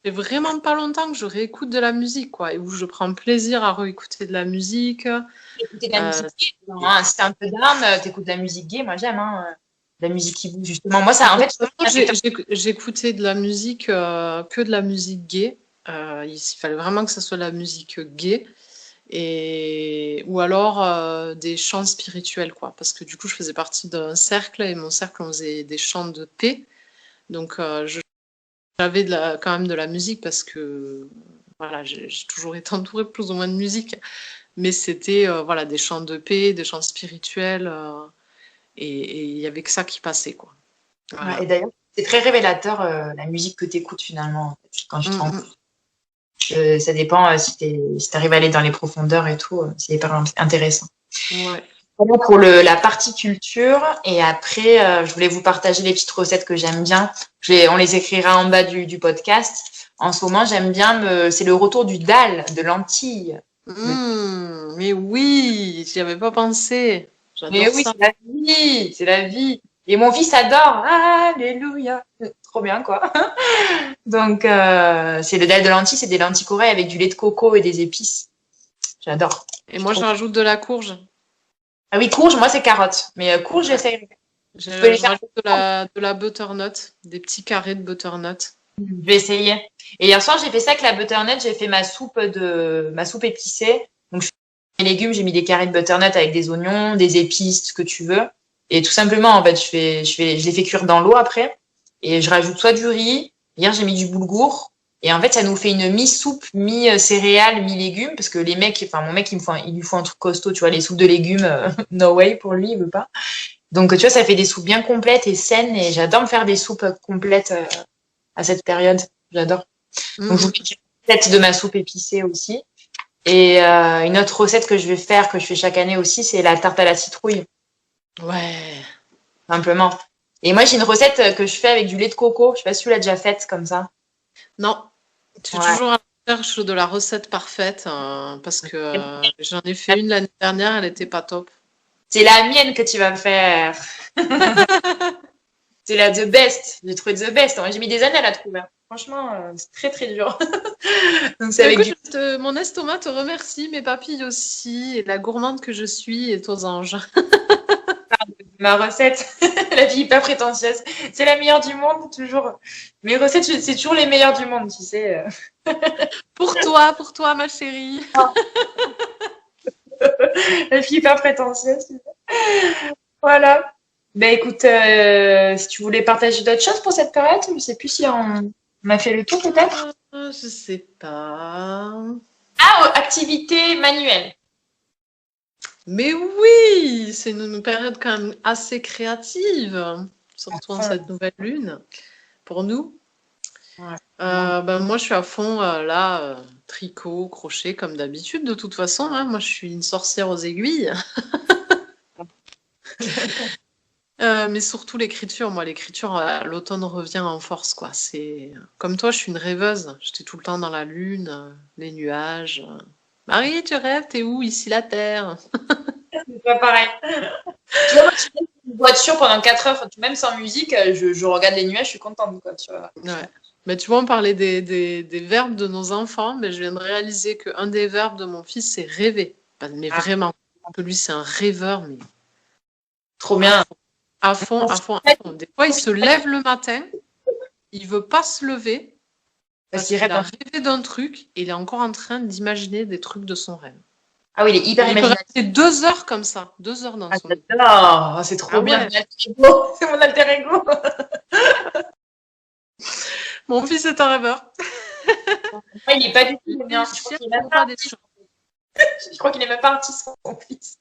fait vraiment pas longtemps que je réécoute de la musique, quoi, et où je prends plaisir à réécouter de la musique. Écouter de la Euh, musique gay, hein, si t'es un peu down, t'écoutes de la musique gay, moi j'aime, hein, de la musique qui bouge, justement. Moi, ça, en fait, Moi, j'écoutais de la musique, que de la musique gay. Il fallait vraiment que ça soit de la musique gay. Ou alors des chants spirituels, quoi. Parce que du coup, je faisais partie d'un cercle et mon cercle, on faisait des chants de paix. Donc, j'avais quand même de la musique parce que voilà, j'ai toujours été entourée plus ou moins de musique. Mais c'était voilà, des chants de paix, des chants spirituels. Et il y avait que ça qui passait, quoi. ouais, et Voilà. d'ailleurs, c'est très révélateur, la musique que t'écoutes finalement, en fait, quand je te rends Mm, compte. Ça dépend si t'arrives à aller dans les profondeurs et tout, c'est hyper intéressant. ouais. Voilà pour la partie culture. Et après, je voulais vous partager les petites recettes que j'aime bien. On les écrira en bas du podcast. En ce moment, j'aime bien c'est le retour du dal, de lentilles. Mais oui, j'y avais pas pensé. Mais J'adore oui, ça. c'est la vie, c'est la vie. Et mon fils adore. Alléluia. Trop bien, quoi. Donc, c'est le dalle de lentilles, c'est des lentilles Corée avec du lait de coco et des épices. J'adore. Et moi, je rajoute de la courge. Ah oui, courge, moi c'est carotte. Mais courge, Ouais. j'essaie. Tu peux les Je faire. rajoute de la butternut, des petits carrés de butternut. Je vais essayer. Et hier soir, j'ai fait ça avec la butternut. J'ai fait ma soupe épicée. Donc, je fais mes légumes, j'ai mis des carrés de butternut avec des oignons, des épices, ce que tu veux. Et tout simplement, en fait, je les fais cuire dans l'eau après. Et je rajoute soit du riz. Hier, j'ai mis du boulgour. Et en fait, ça nous fait une mi-soupe, mi-céréales, mi-légumes. Parce que les mecs, enfin, mon mec, il lui faut un truc costaud, tu vois, les soupes de légumes, no way pour lui, il veut pas. Donc, tu vois, ça fait des soupes bien complètes et saines. Et j'adore me faire des soupes complètes à cette période. J'adore. Donc, je vous Mhm. fais une recette de ma soupe épicée aussi. Et une autre recette que je vais faire, que je fais chaque année aussi, c'est la tarte à la citrouille, Ouais. simplement. Et moi, j'ai une recette que je fais avec du lait de coco. Je sais pas si tu l'as déjà faite comme ça. Non, je suis Ouais. toujours à la recherche de la recette parfaite parce que j'en ai fait une l'année dernière, elle était pas top. C'est la mienne que tu vas me faire. C'est la The Best. J'ai trouvé The Best. J'ai mis des années à la trouver, hein. Franchement, c'est très très dur. Donc c'est Bah, avec écoute, du mon estomac te remercie, mes papilles aussi, et la gourmande que je suis est aux anges. ma recette. La vie pas prétentieuse. C'est la meilleure du monde, toujours. Mes recettes, c'est toujours les meilleures du monde, tu sais. Pour toi, ma chérie. La fille pas prétentieuse. Voilà. Ben écoute, si tu voulais partager d'autres choses pour cette période, je sais plus si on a fait le tour peut-être. Je sais pas. Ah, activité manuelle. Mais oui, c'est une période quand même assez créative, surtout en Enfin, cette nouvelle lune, pour nous. ouais. Ben moi, je suis à fond là, tricot, crochet, comme d'habitude, de toute façon. Hein. Moi, je suis une sorcière aux aiguilles. Mais surtout l'écriture. Moi, l'écriture, l'automne revient en force, quoi. C'est comme toi, je suis une rêveuse. J'étais tout le temps dans la lune, les nuages. Marie, tu rêves? T'es où? Ici, la Terre. C'est pas pareil. Tu vois, moi, je suis dans une voiture pendant 4 heures, même sans musique, je regarde les nuages, je suis contente, quoi, tu vois. Ouais. Mais tu vois, on parlait des verbes de nos enfants, mais je viens de réaliser qu'un des verbes de mon fils, c'est rêver. Mais Ah, vraiment, que lui, c'est un rêveur, mais trop à bien. fond, à fond, à fond, à fond. Des fois, il se lève le matin, il veut pas se lever Parce parce qu'il qu'il rêve. a rêvé d'un truc et il est encore en train d'imaginer des trucs de son rêve. Ah oui, il est hyper Et il peut imaginatif. rester 2 heures comme ça, 2 heures dans Ah, son lit. j'adore. Oh, c'est trop Ah bien. ouais, C'est mon alter ego. mon fils est un rêveur. Moi, il est pas du tout le Il mien. Je crois qu'il est même cherche pas pas des artiste. choses. Je crois qu'il est même pas artiste, mon fils.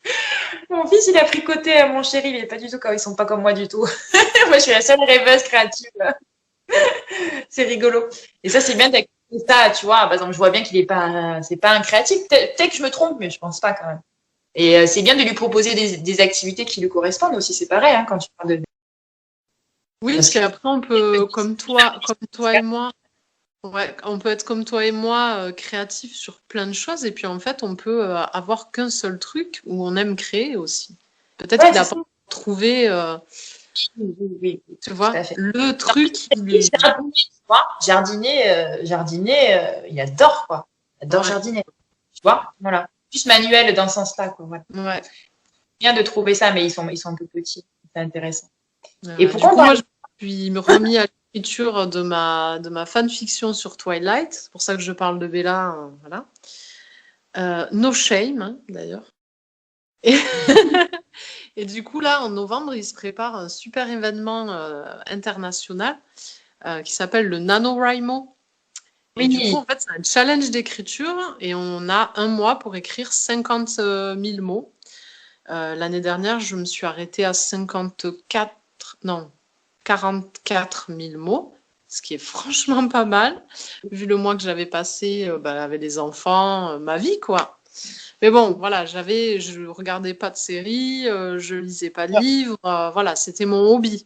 Mon fils, il a pris côté mon chéri, il est pas du tout comme ils sont pas comme moi du tout. Moi, je suis la seule rêveuse créative. C'est rigolo. Et ça, c'est bien d'accepter ça, tu vois. Par exemple, je vois bien qu'il est pas, c'est pas un créatif. Peut-être que je me trompe, mais je pense pas quand même. Et c'est bien de lui proposer des activités qui lui correspondent aussi. C'est pareil, hein, quand tu parles de. Oui, Parce parce que qu'après, on peut, comme toi et moi, ouais, on peut être comme toi et moi, créatif sur plein de choses, et puis en fait, on peut avoir qu'un seul truc où on aime créer aussi. Peut-être ouais, qu'il c'est n'a ça. pas trouvé Oui, Tu tout vois, à fait. le truc, Jardiner, tu vois, jardiner, il adore, quoi. Il adore ouais, jardiner, tu vois, voilà. Plus manuel dans ce sens-là, quoi, voilà. ouais. Bien de trouver ça, mais ils sont un peu petits. C'est intéressant. Et Voilà. Du pourquoi on coup, moi, parle je me suis remis à l'écriture de ma fanfiction sur Twilight. C'est pour ça que je parle de Bella. Voilà. No shame, hein, d'ailleurs. Et, et du coup, là, en novembre, il se prépare un super événement international qui s'appelle le NaNoWriMo. Et du coup, Oui, en fait, c'est un challenge d'écriture et on a un mois pour écrire 50 000 mots. L'année dernière, je me suis arrêtée à 54, non, 44 000 mots, ce qui est franchement pas mal, vu le mois que j'avais passé avec les enfants, ma vie, quoi. Mais bon, voilà, je regardais pas de séries, je lisais pas de livres, voilà, c'était mon hobby.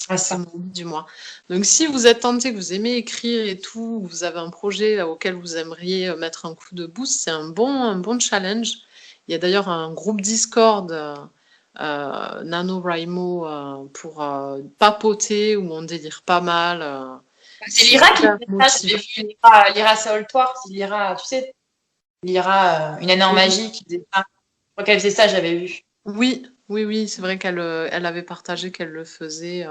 à C'était ça. mon hobby du mois. Donc, si vous êtes tenté, que vous aimez écrire et tout, vous avez un projet auquel vous aimeriez mettre un coup de boost, c'est un bon challenge. Il y a d'ailleurs un groupe Discord NaNoWriMo pour papoter où on délire pas mal. C'est C'est Lyra qui hyper fait ça, motivant. j'avais vu Lyra Saoltoir, c'est Lyra, tu sais, Lyra, une année en Oui, magie qui faisait ça. Je crois qu'elle faisait ça, j'avais vu. oui, c'est vrai qu'elle elle avait partagé qu'elle le faisait.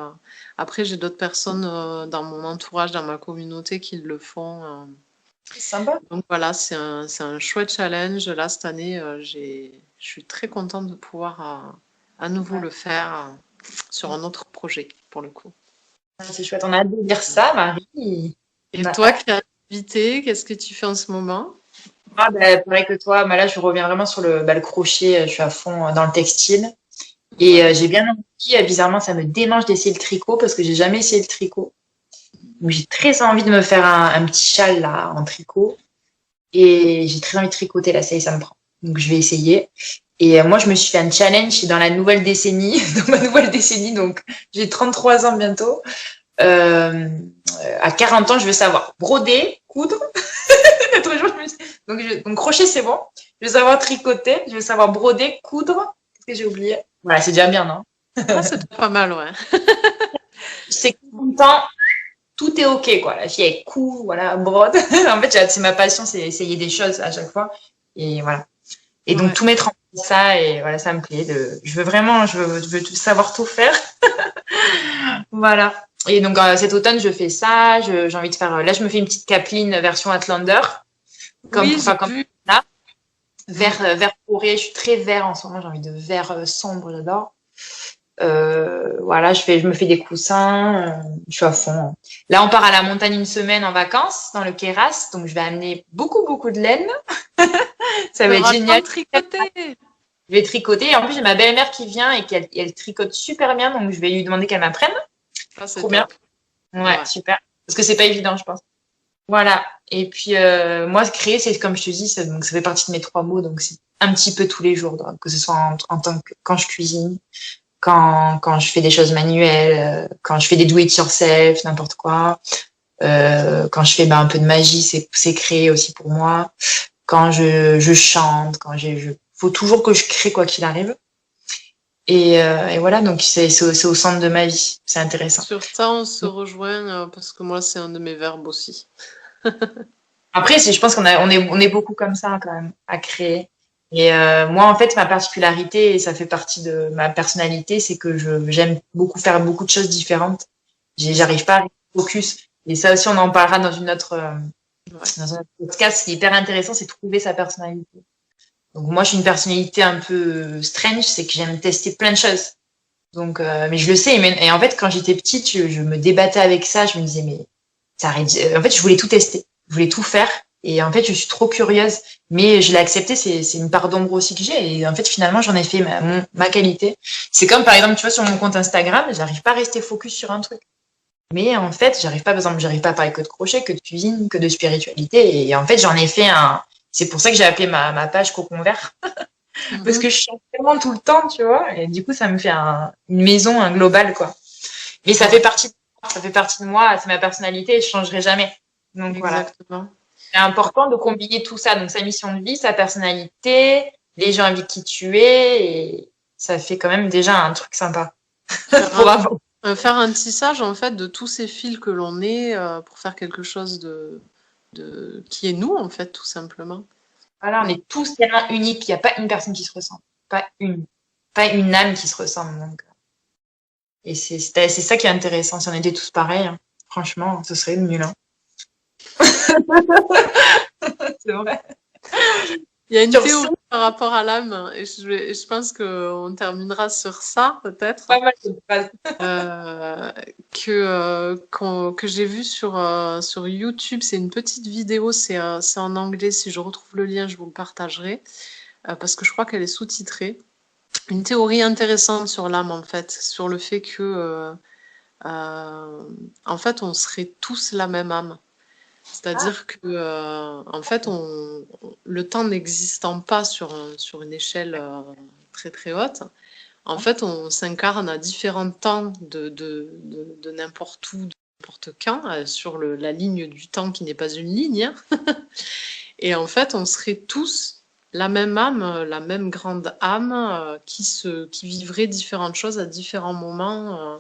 Après, j'ai d'autres personnes dans mon entourage, dans ma communauté qui le font. C'est sympa. Donc voilà, c'est un chouette challenge. Là, cette année, je suis très contente de pouvoir à nouveau Ouais. le faire sur un autre projet, pour le coup. Ouais, c'est chouette. On a hâte de lire ça, Marie. On Et a toi, hâte. créativité, qu'est-ce que tu fais en ce moment? Ah, bah, pareil que toi, là, je reviens vraiment sur le crochet. Je suis à fond dans le textile. Et Ouais. j'ai bien envie, bizarrement, ça me démange d'essayer le tricot parce que j'ai jamais essayé le tricot. Donc, j'ai très envie de me faire un petit châle là en tricot. Et j'ai très envie de tricoter là, ça me prend. Donc je vais essayer. Et moi, je me suis fait un challenge dans la nouvelle décennie, dans ma nouvelle décennie, donc j'ai 33 ans bientôt. Euh, à 40 ans, je veux savoir broder, coudre. L'autre jour, donc crochet, c'est bon. Je veux savoir tricoter, je veux savoir broder, coudre. Qu'est-ce que j'ai oublié? Voilà, c'est déjà bien, non? Ah, c'est pas mal, ouais. C'est content, tout est ok, quoi. La fille, elle coud, voilà, brode. En fait, c'est ma passion, c'est essayer des choses à chaque fois. Et voilà. Et donc Ouais. tout mettre en place ça et voilà, ça me plaît. Je veux vraiment, je veux savoir tout faire. Voilà. Et donc cet automne, je fais ça. J'ai envie de faire. Là, je me fais une petite capeline version Outlander, comme Oui, pour, enfin j'ai comme vu. là, Mm. vert forêt. Je suis très vert en ce moment. J'ai envie de vert sombre, j'adore. Voilà, je me fais des coussins. Je suis à fond. Là, on part à la montagne une semaine en vacances dans le Queyras, donc je vais amener beaucoup de laine. Ça va être T'auras le temps génial. de tricoter. Je vais tricoter. Et en plus, j'ai ma belle-mère qui vient et elle tricote super bien, donc je vais lui demander qu'elle m'apprenne. Ça, c'est Trop bien. top. Ouais, Ouais. super. Parce que c'est pas évident, je pense. Voilà. Et puis, moi, créer, c'est comme je te dis, donc ça fait partie de mes trois mots, donc c'est un petit peu tous les jours, donc, que ce soit en tant que quand je cuisine, quand je fais des choses manuelles, quand je fais des do it yourself, n'importe quoi. Quand je fais un peu de magie, c'est créer aussi pour moi. Quand je chante, faut toujours que je crée quoi qu'il arrive. Et voilà, donc c'est au centre de ma vie. C'est intéressant. Sur ça, on se rejoint parce que moi, c'est un de mes verbes aussi. Après, je pense on est beaucoup comme ça quand même à créer. Et moi, en fait, ma particularité, et ça fait partie de ma personnalité, c'est que j'aime beaucoup faire beaucoup de choses différentes. J'arrive pas à rester focus. Et ça aussi, on en parlera Ouais. dans un autre podcast. Ce qui est hyper intéressant, c'est trouver sa personnalité. Donc moi, je suis une personnalité un peu strange, c'est que j'aime tester plein de choses. Donc, mais je le sais. Et en fait, quand j'étais petite, je me débattais avec ça. Je me disais, mais ça arrête. En fait, je voulais tout tester. Je voulais tout faire. Et en fait, je suis trop curieuse. Mais je l'ai accepté. C'est une part d'ombre aussi que j'ai. Et en fait, finalement, j'en ai fait ma qualité. C'est comme, par exemple, tu vois, sur mon compte Instagram, j'arrive pas à rester focus sur un truc. Mais en fait, par exemple, j'arrive pas à parler que de crochet, que de cuisine, que de spiritualité. Et en fait, j'en ai fait c'est pour ça que j'ai appelé ma page Cocon Vert. Parce que Mhm. je change tellement tout le temps, tu vois. Et du coup, ça me fait une maison, un global, quoi. Mais Ouais, ça fait partie de moi, c'est ma personnalité et je changerai jamais. Donc voilà. exactement. C'est important de combiner tout ça. Donc sa mission de vie, sa personnalité, les gens avec qui tu es, et ça fait quand même déjà un truc sympa. pour avoir. Faire un tissage en fait de tous ces fils que l'on est pour faire quelque chose qui est nous en fait tout simplement. Voilà, on est tous tellement uniques, il n'y a pas une personne qui se ressemble. Pas une âme qui se ressemble. Donc. Et c'est ça qui est intéressant. Si on était tous pareils, hein, franchement, ce serait nul. Hein. C'est vrai. Il y a une théorie par rapport à l'âme, et je pense qu'on terminera sur ça, peut-être. Pas mal de que j'ai vu sur YouTube. C'est une petite vidéo, c'est en anglais. Si je retrouve le lien, je vous le partagerai, parce que je crois qu'elle est sous-titrée. Une théorie intéressante sur l'âme, en fait, sur le fait que, en fait, on serait tous la même âme. C'est-à-dire que, en fait, le temps n'existant pas sur une échelle très très haute, en fait, on s'incarne à différents temps de n'importe où, de n'importe quand, sur la ligne du temps qui n'est pas une ligne. Hein. Et en fait, on serait tous la même âme, la même grande âme qui vivrait différentes choses à différents moments.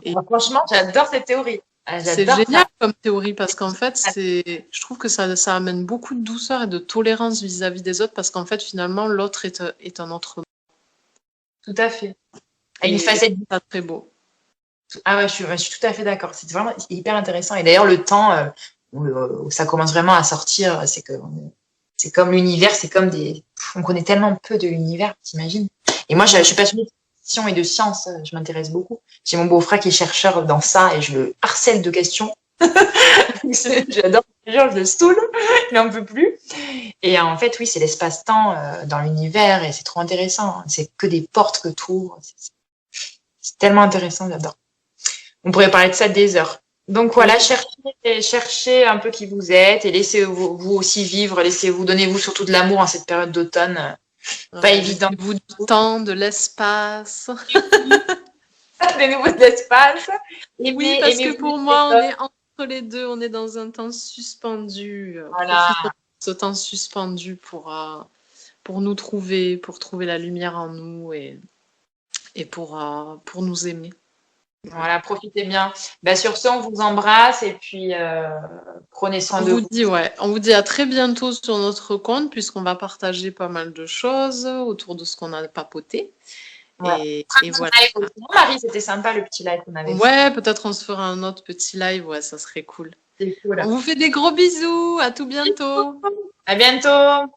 Et franchement, j'adore cette théorie. C'est génial comme théorie parce qu'en fait, je trouve que ça amène beaucoup de douceur et de tolérance vis-à-vis des autres parce qu'en fait, finalement, l'autre est un autre. Tout à fait. Et une facette très beau. Ah ouais, je suis tout à fait d'accord. C'est vraiment hyper intéressant. Et d'ailleurs, le temps où ça commence vraiment à sortir, c'est comme l'univers, on connaît tellement peu de l'univers, t'imagines? Et moi, je suis passionnée de fiction et de science. Je m'intéresse beaucoup. J'ai mon beau-frère qui est chercheur dans ça et je le harcèle de questions. J'adore. Je le saoule. Il n'en peut plus. Et en fait, oui, c'est l'espace-temps dans l'univers et c'est trop intéressant. C'est que des portes que tu ouvres. C'est tellement intéressant, j'adore. On pourrait parler de ça des heures. Donc voilà, cherchez un peu qui vous êtes et laissez-vous vous aussi vivre, donnez-vous surtout de l'amour en cette période d'automne. Pas évident. Laissez-vous du temps, de l'espace. Des nouveaux espaces. Oui, parce que pour moi, on est entre les deux, on est dans un temps suspendu. Voilà. Ce temps suspendu pour nous trouver, pour trouver la lumière en nous et pour nous aimer. Voilà, profitez bien. Sur ce, on vous embrasse et puis prenez soin de vous. On vous dit à très bientôt sur notre compte puisqu'on va partager pas mal de choses autour de ce qu'on a papoté. Ouais. Et voilà. Marie, c'était sympa le petit live qu'on avait fait. Ouais, peut-être on se fera un autre petit live, ouais, ça serait cool. C'est cool. On vous fait des gros bisous, à tout bientôt. À bientôt.